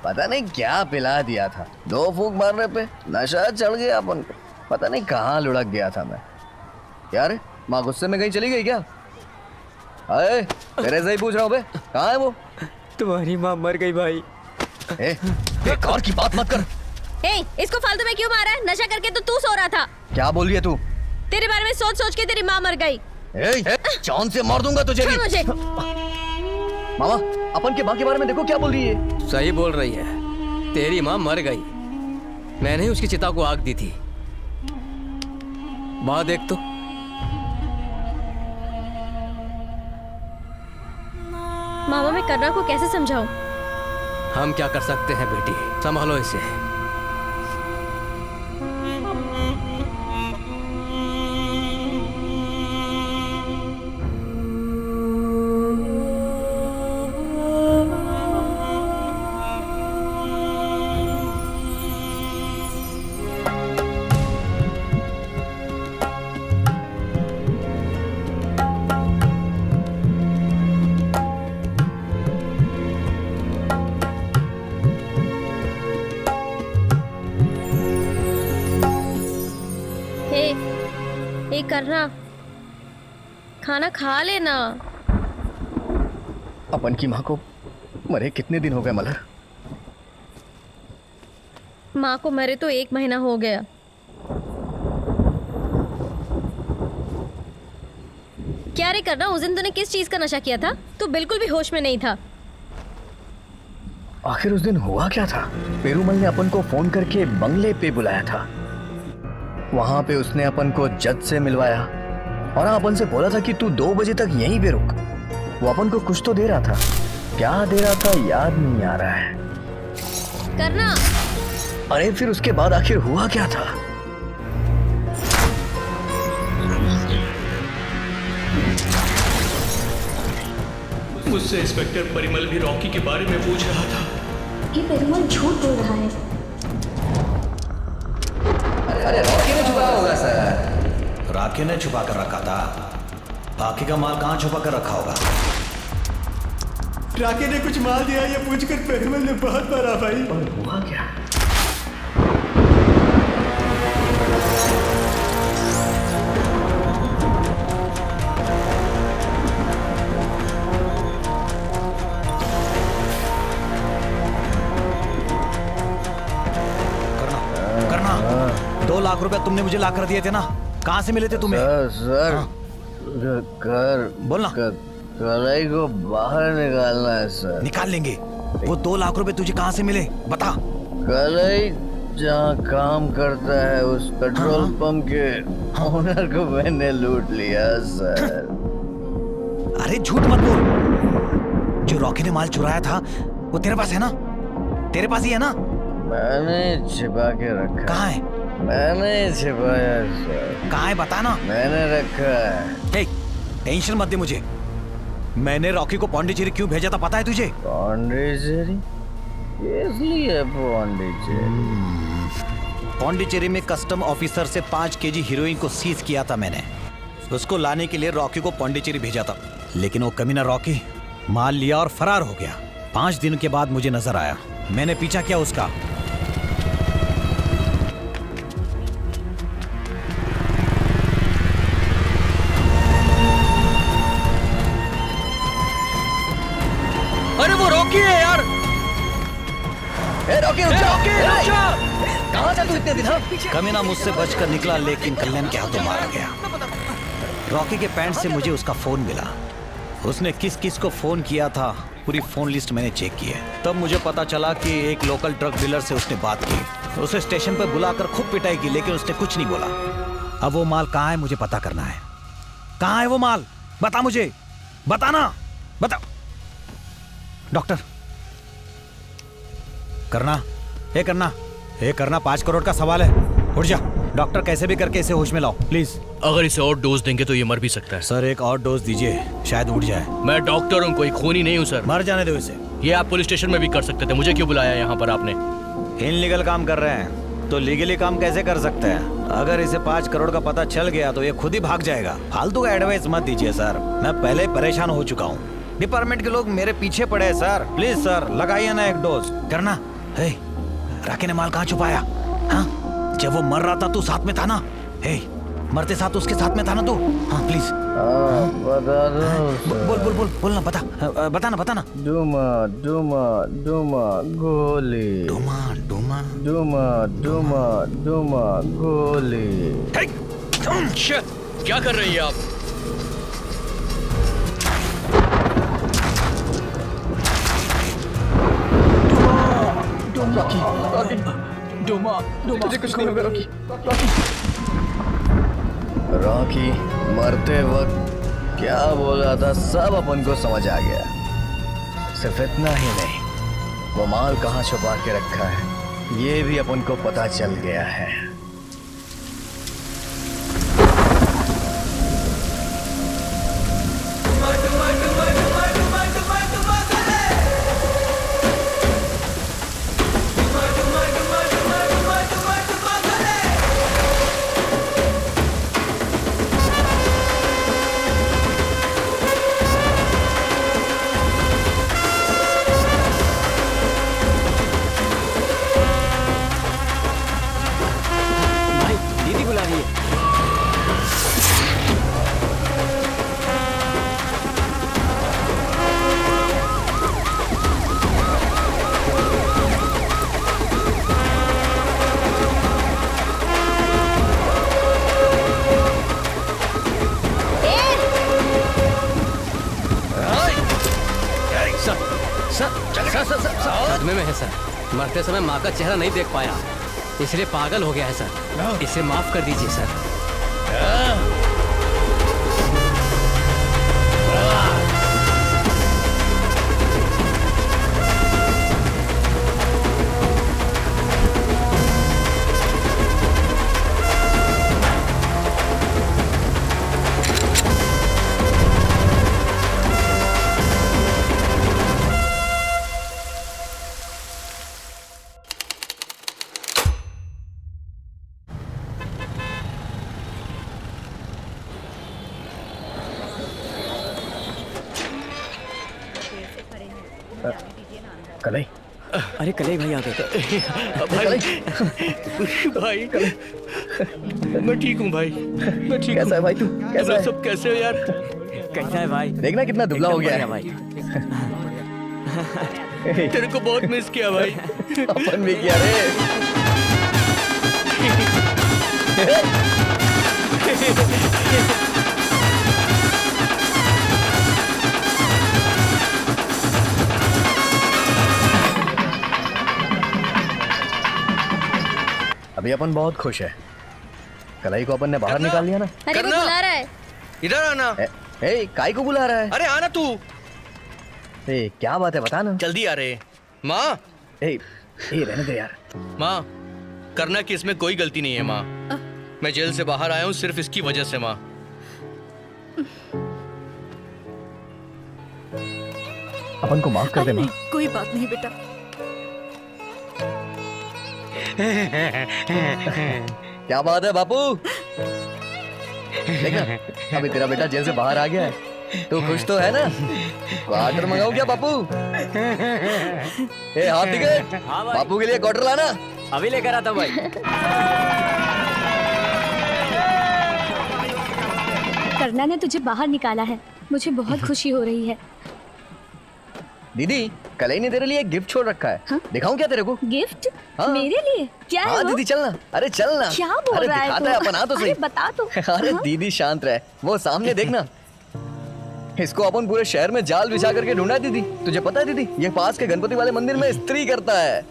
पता नहीं क्या पिला दिया था, 2 फूंक मारने पे नशा चढ़ गया अपन को। पता नहीं कहाँ लुढ़क गया था मैं। क्या रे, माँ गुस्से में कहीं चली गई क्या? अरे तेरे से ही पूछ रहा हूँ बे, कहाँ है वो? तुम्हारी माँ मर गई भाई। बेकार की बात मत कर। इसको फालतू में क्यों मारा है? नशा करके तो तू सो रहा था। क्या बोल रही है तू? तेरे बारे में सोच सोच के तेरी माँ मर गई। जान से मार दूंगा तुझे भी। मुझे मामा, अपन के माँ के बारे में देखो क्या बोल रही है। सही बोल रही है, तेरी माँ मर गई। मैंने ही उसकी चिता को आग दी थी। माँ देख तो। मामा, मैं करना को कैसे समझाऊं? हम क्या कर सकते हैं बेटी, संभालो इसे। करना, खाना खा लेना। अपन की माँ को मरे कितने दिन हो गए मलर? माँ को मरे तो 1 महीना हो गया। क्या रे करना, उस दिन तूने किस चीज का नशा किया था? तू बिल्कुल भी होश में नहीं था। आखिर उस दिन हुआ क्या था? पेरूमल ने अपन को फोन करके बंगले पे बुलाया था। वहां पे उसने अपन को जज से मिलवाया और अपन से बोला था कि तू 2 बजे तक यहीं पे रुक। वो अपन को कुछ तो दे रहा था, क्या दे रहा था याद नहीं आ रहा है। करना। अरे फिर उसके बाद आखिर हुआ क्या था? मुझसे इंस्पेक्टर परिमल भी रॉकी के बारे में पूछ रहा था। ये परिमल झूठ बोल रहा है। अरे रॉकी ने छुपाया होगा सर। रॉकी ने छुपा कर रखा था। बाकी का माल कहाँ छुपा कर रखा होगा? रॉकी ने कुछ माल दिया ये पूछकर परिमल ने बहुत मारा भाई। और हुआ क्या? करना 2 लाख रुपए तुमने मुझे ला कर दिए थे ना, कहाँ से मिले थे तुम्हें? सर कर बोलना। कलाई को बाहर निकालना है सर। निकाल लेंगे। वो 2 लाख रुपए तुझे कहाँ से मिले बता। कलाई जहाँ काम करता है उस पेट्रोल पंप के ओनर को मैंने लूट लिया सर। अरे झूठ मत बोल। जो रॉकी ने माल चुराया था वो तेरे पास है ना? तेरे पास ही है ना? मैंने छिपा के रखा। कहाँ है? मैंने छिपाया सर। कहाँ है बता ना। मैंने रखा है। टेंशन मत दे मुझे। मैंने रॉकी को पौंडीचेरी क्यों भेजा था पता है तुझे? पौंडीचेरी? इसलिए पौंडीचेरी में कस्टम ऑफिसर से 5 केजी हीरोइन को सीज किया था मैंने। उसको लाने के लिए रॉकी को पौंडीचेरी भेजा था, लेकिन वो कमीना रॉकी माल लिया और फरार हो गया। 5 दिन के बाद मुझे नजर आया, मैंने पीछा किया उसका। अरे वो रॉकी है यार। रॉकी रुक जा। कहाँ था तू इतने दिन? कमीना मुझसे बचकर निकला लेकिन कल्याण के हाथों मारा गया। रॉकी के पैंट से मुझे उसका फोन मिला। उसने किस किस को फोन किया था पूरी फोन लिस्ट मैंने चेक की है। तब मुझे पता चला कि एक लोकल ड्रग डीलर से उसने बात की। उसे स्टेशन पर बुलाकर खूब पिटाई की लेकिन उसने कुछ नहीं बोला। अब वो माल कहाँ है मुझे पता करना है। कहाँ है वो माल? बता मुझे, बताना, बता। डॉक्टर करना, हे करना 5 करोड़ का सवाल है, उठ जा। डॉक्टर कैसे भी करके इसे होश में लाओ प्लीज। अगर इसे और डोज देंगे तो ये मर भी सकता है। सर एक और डोज दीजिए, शायद उठ जाए। मैं डॉक्टर हूँ, कोई खूनी नहीं हूँ सर। मर जाने दो इसे। ये आप पुलिस स्टेशन में भी कर सकते थे, मुझे क्यों बुलाया यहाँ पर आपने? इनलीगल काम कर रहे हैं तो लीगली काम कैसे कर सकते हैं? अगर इसे 5 करोड़ का पता चल गया तो ये खुद ही भाग जाएगा। फालतू का एडवाइस मत दीजिए सर, मैं पहले ही परेशान हो चुका हूँ। डिपार्टमेंट के लोग मेरे पीछे पड़े हैं सर। प्लीज सर लगाइए ना एक डोज। करना राकी ने माल कहाँ छुपाया? हाँ? जब वो मर रहा था तू साथ में था ना? मरते साथ उसके साथ में था ना तू? हाँ प्लीज बोल बोल बोल बोल ना, बताना। डूमा डूमा डूमा गोली। डूमा डूमा डूमा डूमा डूमा गोली। क्या कर रही है आप? तुझे कुछ नहीं होगा रॉकी। मरते वक्त क्या बोल रहा था सब अपन को समझ आ गया। सिर्फ इतना ही नहीं, वो माल कहाँ छुपा के रखा है ये भी अपन को पता चल गया है। सदमे में है सर। मरते समय माँ का चेहरा नहीं देख पाया, इसलिए पागल हो गया है सर। इसे माफ कर दीजिए सर। कलई। अरे कलई भाई आ गए। भाई मैं ठीक हूँ भाई, मैं ठीक हूँ। कैसा है भाई तू? कैसा है? सब कैसे हो यार? कैसा है भाई? देखना कितना दुबला हो गया है भाई। तेरे को बहुत मिस किया भाई। अपन भी किया रे। अभी अपन बहुत खुश है। कलाई को अपन ने बाहर निकाल लिया ना। अरे वो बुला रहा है। इधर आना। काई को बुला रहा है? अरे आना तू। क्या बात है बता ना। जल्दी आ रहे। माँ रहने दे यार। माँ, करना कि इसमें कोई गलती नहीं है माँ। मैं जेल से बाहर आया हूँ सिर्फ इसकी वजह से माँ। अपन को माफ कर दे माँ। कोई बात नहीं बेटा। क्या बात है बापू? देखना अभी तेरा बेटा जेल से बाहर आ गया है। तू खुश तो है ना? क्वार्टर मंगाऊं क्या बापू? हाफ टिकट बापू के लिए क्वार्टर लाना। अभी लेकर आता भाई। करना ने तुझे बाहर निकाला है, मुझे बहुत खुशी हो रही है। दीदी कलई ने तेरे लिए एक गिफ्ट छोड़ रखा है। हाँ? दिखाऊं क्या तेरे को? गिफ्ट? हाँ? मेरे लिए? क्या है वो? दीदी चलना। अरे चलना। क्या बोल रहा है? दिखाता है अपन। आ तो सही। बता तो। अरे दीदी शांत रहे, वो सामने देखना। इसको अपन पूरे शहर में जाल बिछा करके ढूंढा दीदी। तुझे पता है दीदी, ये पास के गणपति वाले मंदिर में स्त्री करता है।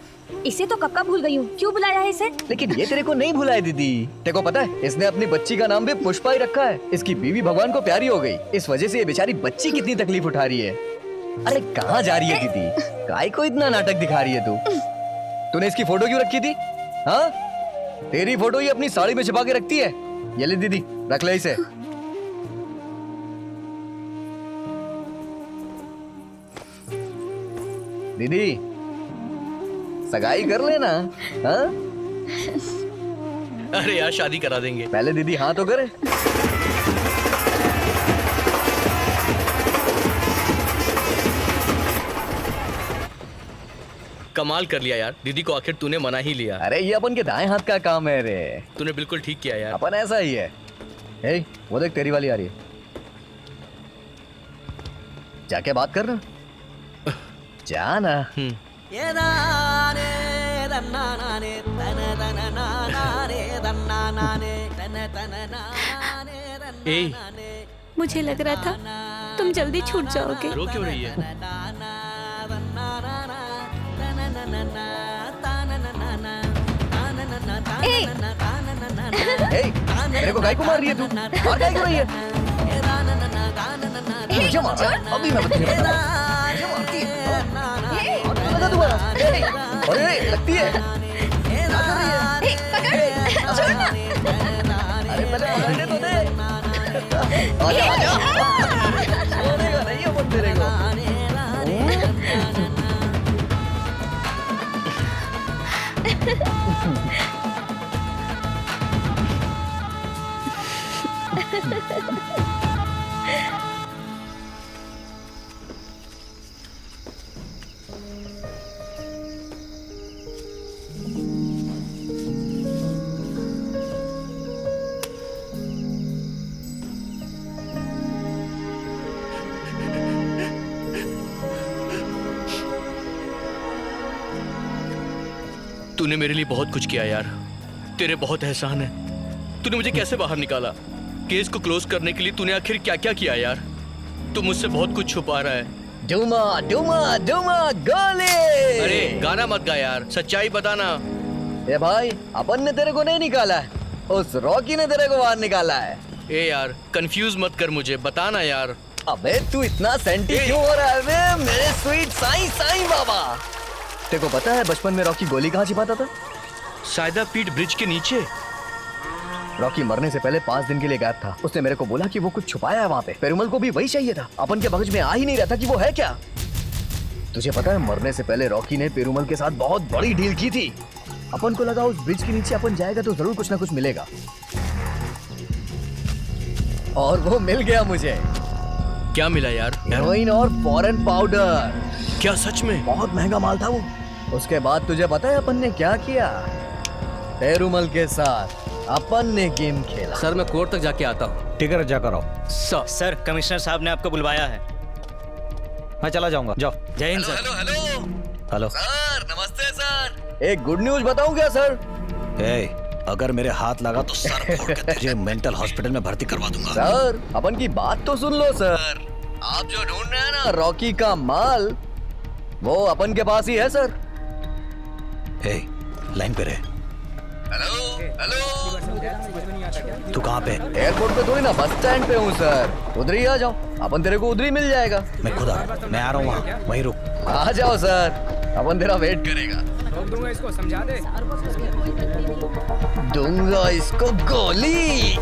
इसे तो कब का भूल गई हूँ, क्यों बुलाया है इसे? लेकिन ये तेरे को नहीं भुलाए दीदी। तेरे को पता है इसने अपनी बच्ची का नाम भी पुष्पा ही रखा है। इसकी बीवी भगवान को प्यारी हो गई, इस वजह से ये बेचारी बच्ची कितनी तकलीफ उठा रही है। अरे कहाँ जा रही है दीदी? काय को इतना नाटक दिखा रही है तू? तूने इसकी फोटो क्यों रखी थी? हाँ, तेरी फोटो ही अपनी साड़ी में छिपा के रखती है। ये ले दीदी, रख ले इसे। दीदी सगाई कर लेना। हाँ? अरे यार शादी करा देंगे। पहले दीदी हाँ तो करे। कमाल कर लिया यार, दीदी को आखिर तूने मना ही लिया। अरे ये अपन के दाएं हाथ का काम है रे। तूने बिल्कुल ठीक किया यार। अपन ऐसा ही है। ए, वो देख तेरी वाली आ रही है, जाके बात कर ना, जा ना। मुझे लग रहा था तुम जल्दी छूट जाओगे। रो क्यों रही है? मेरे को गाय को मार रही है तू? और गाय क्यों रही है? मुझे मार रहा है? अभी मैं तुझे बताऊं। मुझे मारती है? लगा दोबारा? अरे लगती है? क्या कर रही है? छोड़ना। अरे पहले पकड़ने तो दे। आजा आजा। छोड़ेगा नहीं है मुझे तेरे को। तूने मेरे लिए बहुत कुछ किया यार, तेरे बहुत एहसान है। तूने मुझे कैसे बाहर निकाला, केस को क्लोज करने के लिए तूने आखिर क्या क्या किया यार। तू मुझसे बहुत कुछ छुपा रहा है। डूमा डूमा डूमा गोली। अरे गाना मत गा यार, सच्चाई बताना। ए भाई, अपन ने तेरे को नहीं निकाला है, उस रॉकी ने तेरे को बाहर निकाला है। ए यार कंफ्यूज मत कर मुझे, बताना यार। अबे तू इतना सेंटी क्यों हो रहा है बे, मेरे स्वीट साईं साईं बाबा। तेरे को पता है बचपन में रॉकी गोली कहाँ छिपाता था? सायदा पीठ ब्रिज के नीचे। रॉकी मरने से पहले 5 दिन के लिए गायब था। उसने मेरे को बोला कि वो कुछ छुपाया है वहाँ पे। पेरुमल को भी वही चाहिए था। अपन के मगज में आ ही नहीं रहा था कि वो है क्या। तुझे पता है मरने से पहले रॉकी ने पेरुमल के साथ बहुत बड़ी डील की थी। अपन को लगा उस ब्रिज के नीचे अपन जाएगा तो जरूर कुछ ना कुछ मिलेगा, और वो मिल गया मुझे। क्या मिला यार? हेरोइन और फॉरेन पाउडर। क्या सच में? बहुत महंगा माल था वो। उसके बाद तुझे पता है अपन ने क्या किया? पेरुमल के साथ अपन ने गेम खेला। सर मैं कोर्ट तक जाके आता हूँ। ठीक है जाकर आओ। सर कमिश्नर साहब ने आपको बुलवाया है। मैं चला जाऊंगा, जाओ। जय Hind sir. Hello hello hello sir, नमस्ते सर। एक गुड न्यूज बताऊं क्या सर? अगर मेरे हाथ लगा तो सर फोड़ के तुझे मेंटल हॉस्पिटल में भर्ती करवा दूंगा। सर अपन की बात तो सुन लो सर। आप जो ढूंढ रहे हैं ना रॉकी का माल, वो अपन के पास ही है सर। लाइन पे रहे। हेलो हेलो, तू कहाँ पे? एयरपोर्ट पे थोड़ी ना, बस स्टैंड पे हूँ सर। उधर ही आ जाओ, अपन तेरे को उधर ही मिल जाएगा। मैं खुद मैं आ रहा हूँ वहाँ, वहीं रुक। आ जाओ सर, अपन तेरा वेट करेगा। दूंगा इसको, समझा दे। दूंगा इसको गोली।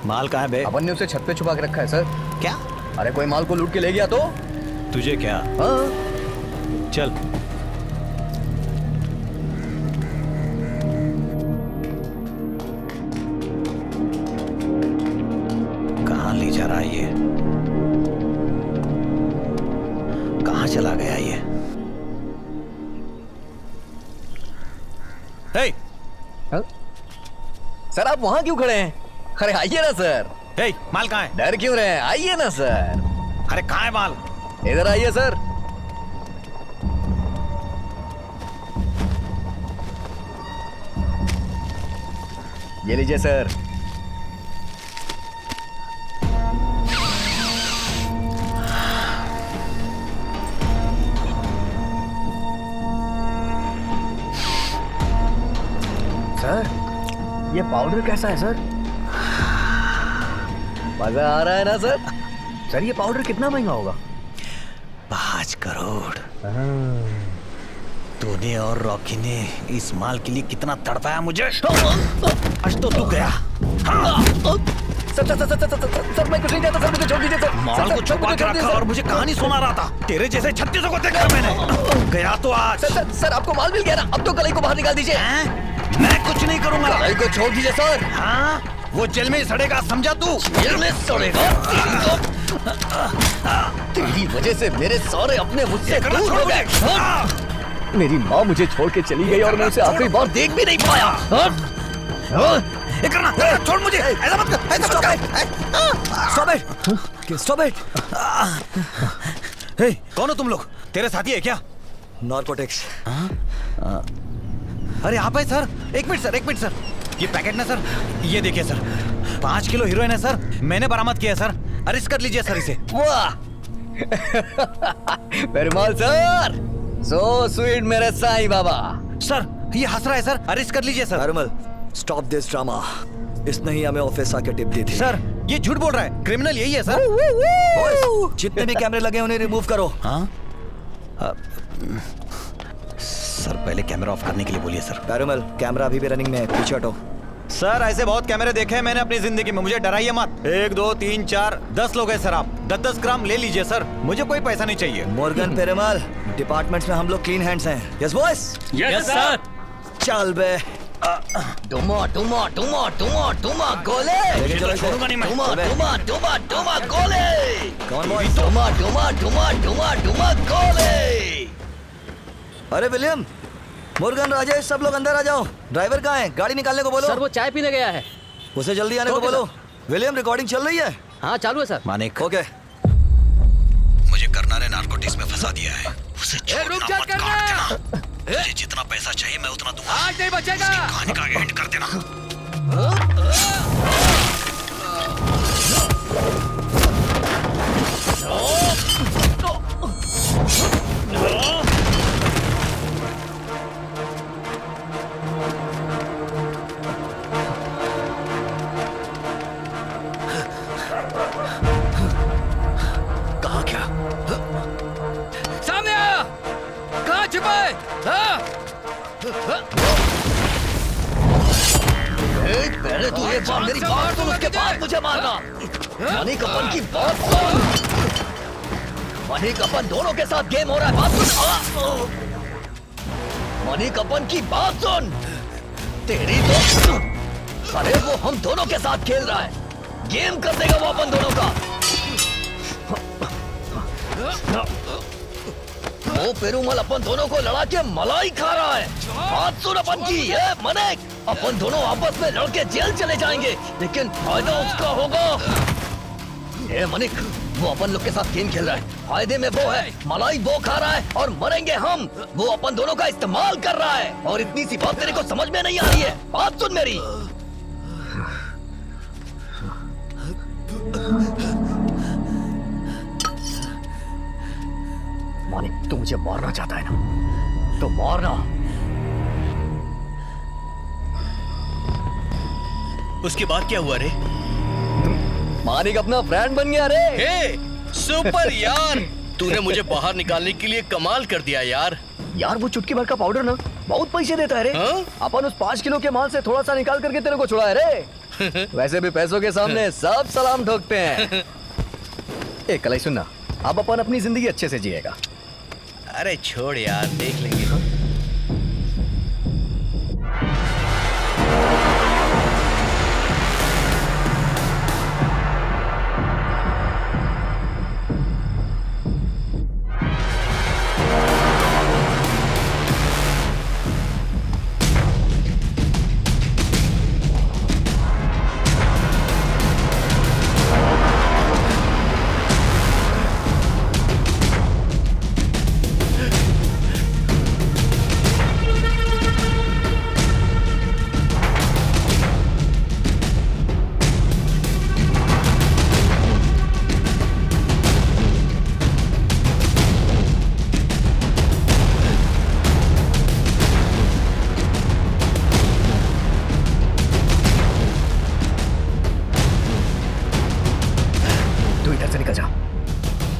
माल कहाँ है बे? अपन ने उसे छत पे छुपा के रखा है सर। क्या? अरे कोई माल को लूट के ले गया तो? तुझे क्या? हाँ। चल। कहाँ ले जा रहा है ये? कहाँ चला गया ये? सर आप वहाँ क्यों खड़े हैं? अरे आइए ना सर। माल कहाँ है? डर क्यों रहे हैं? आइए ना सर। अरे कहाँ है माल? इधर आइए सर। ये लीजिए सर। सर ये पाउडर कैसा है सर? मजा आ रहा है ना सर? सर ये पाउडर कितना महंगा होगा? 5 करोड़। तूने और रॉकी ने इस माल के लिए कितना तड़पाया मुझे। आज तो तू गया। सर मैं कुछ नहीं जानता सर, मुझे छोड़ दीजिए सर। माल को छुपा के रखा और मुझे कहानी सुना रहा था। तेरे जैसे 36 को देखा मैंने। गया तो आज। सर आपको माल मिल गया ना, अब तो कलाई को बाहर निकाल दीजिए। मैं कुछ नहीं करूंगा। कलाई को छोड़ दीजिए सर। हाँ, वो जेल में सड़ेगा, समझा तू? जेल में सड़ेगा? तेरी वजह से मेरे सारे अपने मुझसे दूर हो गए। मेरी माँ मुझे छोड़ के चली गई और मैं उसे आखिरी बार देख भी नहीं पाया। छोड़ मुझे, ऐसा मत कर, ऐसा मत कर। Stop it! हे, कौन हो तुम लोग? तेरे साथी है क्या? Narcotics. अरे आप है सर? एक मिनट सर। ये पैकेट ना सर, ये देखिए सर, 5 किलो हीरोइन है सर, मैंने बरामद किया सर। अरेस्ट कर लीजिए सर इसे। वाह पेरुमाल सर, सो स्वीट मेरे साईं बाबा। सर ये हंस रहा है सर, अरेस्ट कर लीजिए sir. Perumal, stop this drama. इसने ही हमें ऑफिस आके टिप दी थी। सर ये झूठ बोल रहा है, क्रिमिनल यही है सर। बॉयज, जितने भी कैमरे लगे उन्हें रिमूव करो। हाँ? सर पहले कैमरा ऑफ करने के लिए बोलिए सर। पेरुमाल, कैमरा अभी भी रनिंग में है, पीछे हटो। सर ऐसे बहुत कैमरे देखे हैं मैंने अपनी जिंदगी में, मुझे डराइए मत। 1 2 3 4 10 लोग हैं सर, आप 10-10 ग्राम ले लीजिए सर, मुझे कोई पैसा नहीं चाहिए। मॉर्गन पेरुमाल, डिपार्टमेंट्स में हम लोग क्लीन हैंड्स हैं। Yes boys? Yes sir. चल बे। टुमा टुमा टुमा टुमा टुमा गोले। छोड़ूंगा नहीं मैं। टुमा टुमा टुमा टुमा गोले। कौन बॉय? टुमा टुमा टुमा टुमा टुमा गोले। अरे विलियम, मुर्गन, राजेश, सब लोग अंदर आ जाओ। ड्राइवर कहाँ है? गाड़ी निकालने को बोलो। सर वो चाय पीने गया है। उसे जल्दी आने को बोलो। विलियम, रिकॉर्डिंग चल रही है? हाँ चालू है सर। मानिक, ओके। मुझे करना ने नारकोटिक्स में फंसा दिया है, उसे छोड़ना मत, काट देना। मुझे जितना पैसा चाहिए मैं उतना दूंगा। आज नहीं बचेगा। कहानी का एंड कर देना। कहाँ क्या? सामने आ! कहाँ छिपाए? पहले तू एक बार मेरी बात सुन, उसके बाद मुझे मारना। मनिक अपन की बात सुन। मनिक अपन दोनों के साथ गेम हो रहा है, बात सुन। मनिक अपन की बात सुन। तेरी तो अरे वो हम दोनों के साथ खेल रहा है, गेम कर देगा वो अपन दोनों का। वो पेरुमल अपन दोनों को लड़ा के मलाई खा रहा है। बात सुन अपन की, ये मनिक, अपन दोनों आपस में लड़के जेल चले जाएंगे, लेकिन फायदा उसका होगा। ये मनिक, वो अपन लोग के साथ गेम खेल रहा है, फायदे में वो है, मलाई वो खा रहा है और मरेंगे हम। वो अपन दोनों का इस्तेमाल कर रहा है और इतनी सी बात तेरे को समझ में नहीं आ रही है। बात सुन मेरी। मानिक, तू मुझे मारना चाहता है ना, तो मारना। उसके बाद क्या हुआ रे? मानिक अपना फ्रेंड बन गया रे। हे, सुपर यार, तूने मुझे बाहर निकालने के लिए कमाल कर दिया यार। यार वो चुटकी भर का पाउडर ना बहुत पैसे देता है रे। अपन उस 5 किलो के माल से थोड़ा सा निकाल करके तेरे को छुड़ा है रे। वैसे भी पैसों के सामने सब सलाम ठोकते हैं। ए कलाई सुनना, अब अपन अपनी जिंदगी अच्छे से जिएगा। अरे छोड़ यार, देख लेंगे।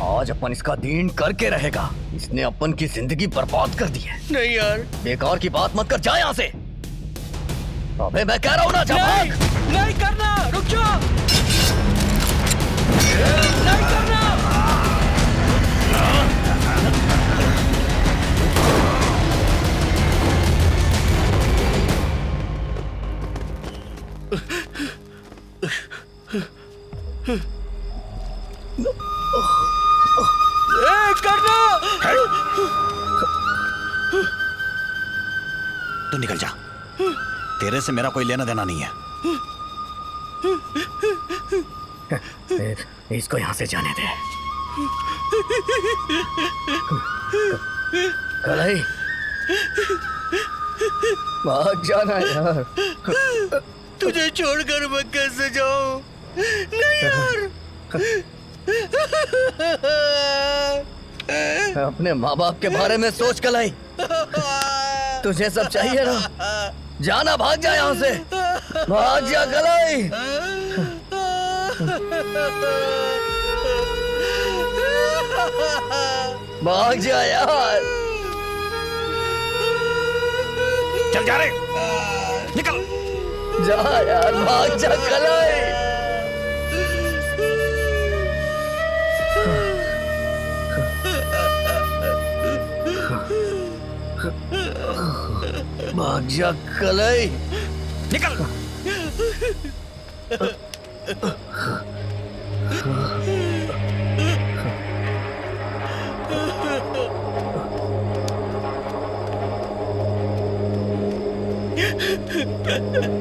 आज अपन इसका दीन करके रहेगा। इसने अपन की जिंदगी बर्बाद कर दी है। नहीं यार, बेकार की बात मत कर, जा यहाँ से। अबे मैं कह रहा हूँ ना, जा भाग। नहीं करना, रुक जाओ। करना। तू निकल जा, तेरे से मेरा कोई लेना देना नहीं है। इसको यहाँ से जाने दे। कलाई, भाग जाना यार। तुझे छोड़कर मैं कैसे जाऊं? नहीं यार। अपने माँ बाप के बारे में सोच कलाई। तुझे सब चाहिए ना? जाना, भाग जा यहाँ से, भाग जा कलाई। भाग जा यार। चल जा रे, निकल जा यार, भाग जा कलाई। भाग जा कलाई, निकल।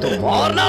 तो मारना।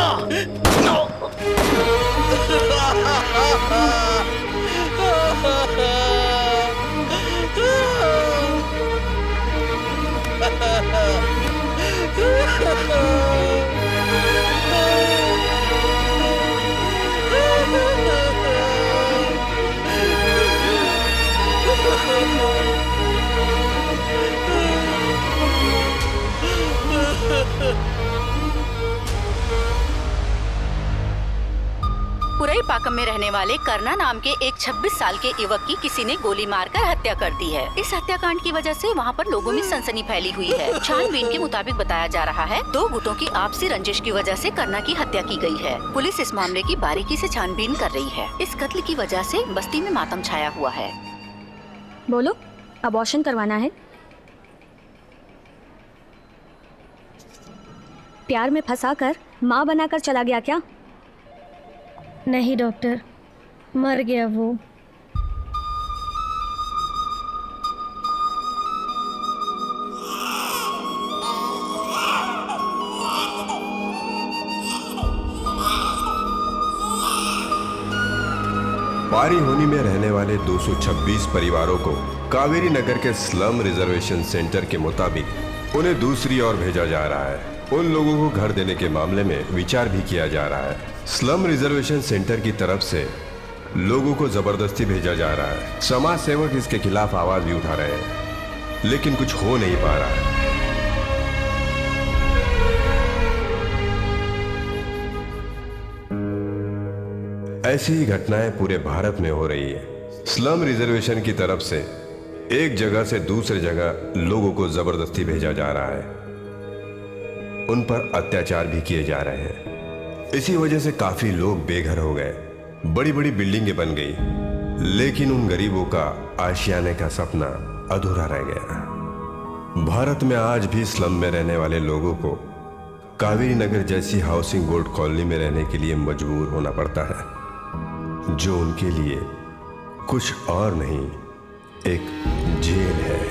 पुरई पाकम में रहने वाले करना नाम के एक 26 साल के युवक की किसी ने गोली मारकर हत्या कर दी है। इस हत्याकांड की वजह से वहां पर लोगों में सनसनी फैली हुई है। छानबीन के मुताबिक बताया जा रहा है 2 गुटों की आपसी रंजिश की वजह से करना की हत्या की गई है। पुलिस इस मामले की बारीकी से छानबीन कर रही है। इस कत्ल की वजह से बस्ती में मातम छाया हुआ है। बोलो, अबॉर्शन करवाना है? प्यार में फंसाकर माँ बनाकर चला गया क्या? नहीं डॉक्टर, मर गया वो। पारी होनी में रहने वाले 226 परिवारों को कावेरी नगर के स्लम रिजर्वेशन सेंटर के मुताबिक उन्हें दूसरी ओर भेजा जा रहा है। उन लोगों को घर देने के मामले में विचार भी किया जा रहा है। स्लम रिजर्वेशन सेंटर की तरफ से लोगों को जबरदस्ती भेजा जा रहा है। समाज सेवक इसके खिलाफ आवाज भी उठा रहे हैं, लेकिन कुछ हो नहीं पा रहा है। ऐसी ही घटनाएं पूरे भारत में हो रही है। स्लम रिजर्वेशन की तरफ से एक जगह से दूसरी जगह लोगों को जबरदस्ती भेजा जा रहा है, उन पर अत्याचार भी किए जा रहे हैं। इसी वजह से काफी लोग बेघर हो गए, बड़ी बड़ी बिल्डिंगें बन गई, लेकिन उन गरीबों का आशियाने का सपना अधूरा रह गया। भारत में आज भी स्लम में रहने वाले लोगों को कावेरी नगर जैसी हाउसिंग बोर्ड कॉलोनी में रहने के लिए मजबूर होना पड़ता है, जो उनके लिए कुछ और नहीं, एक जेल है।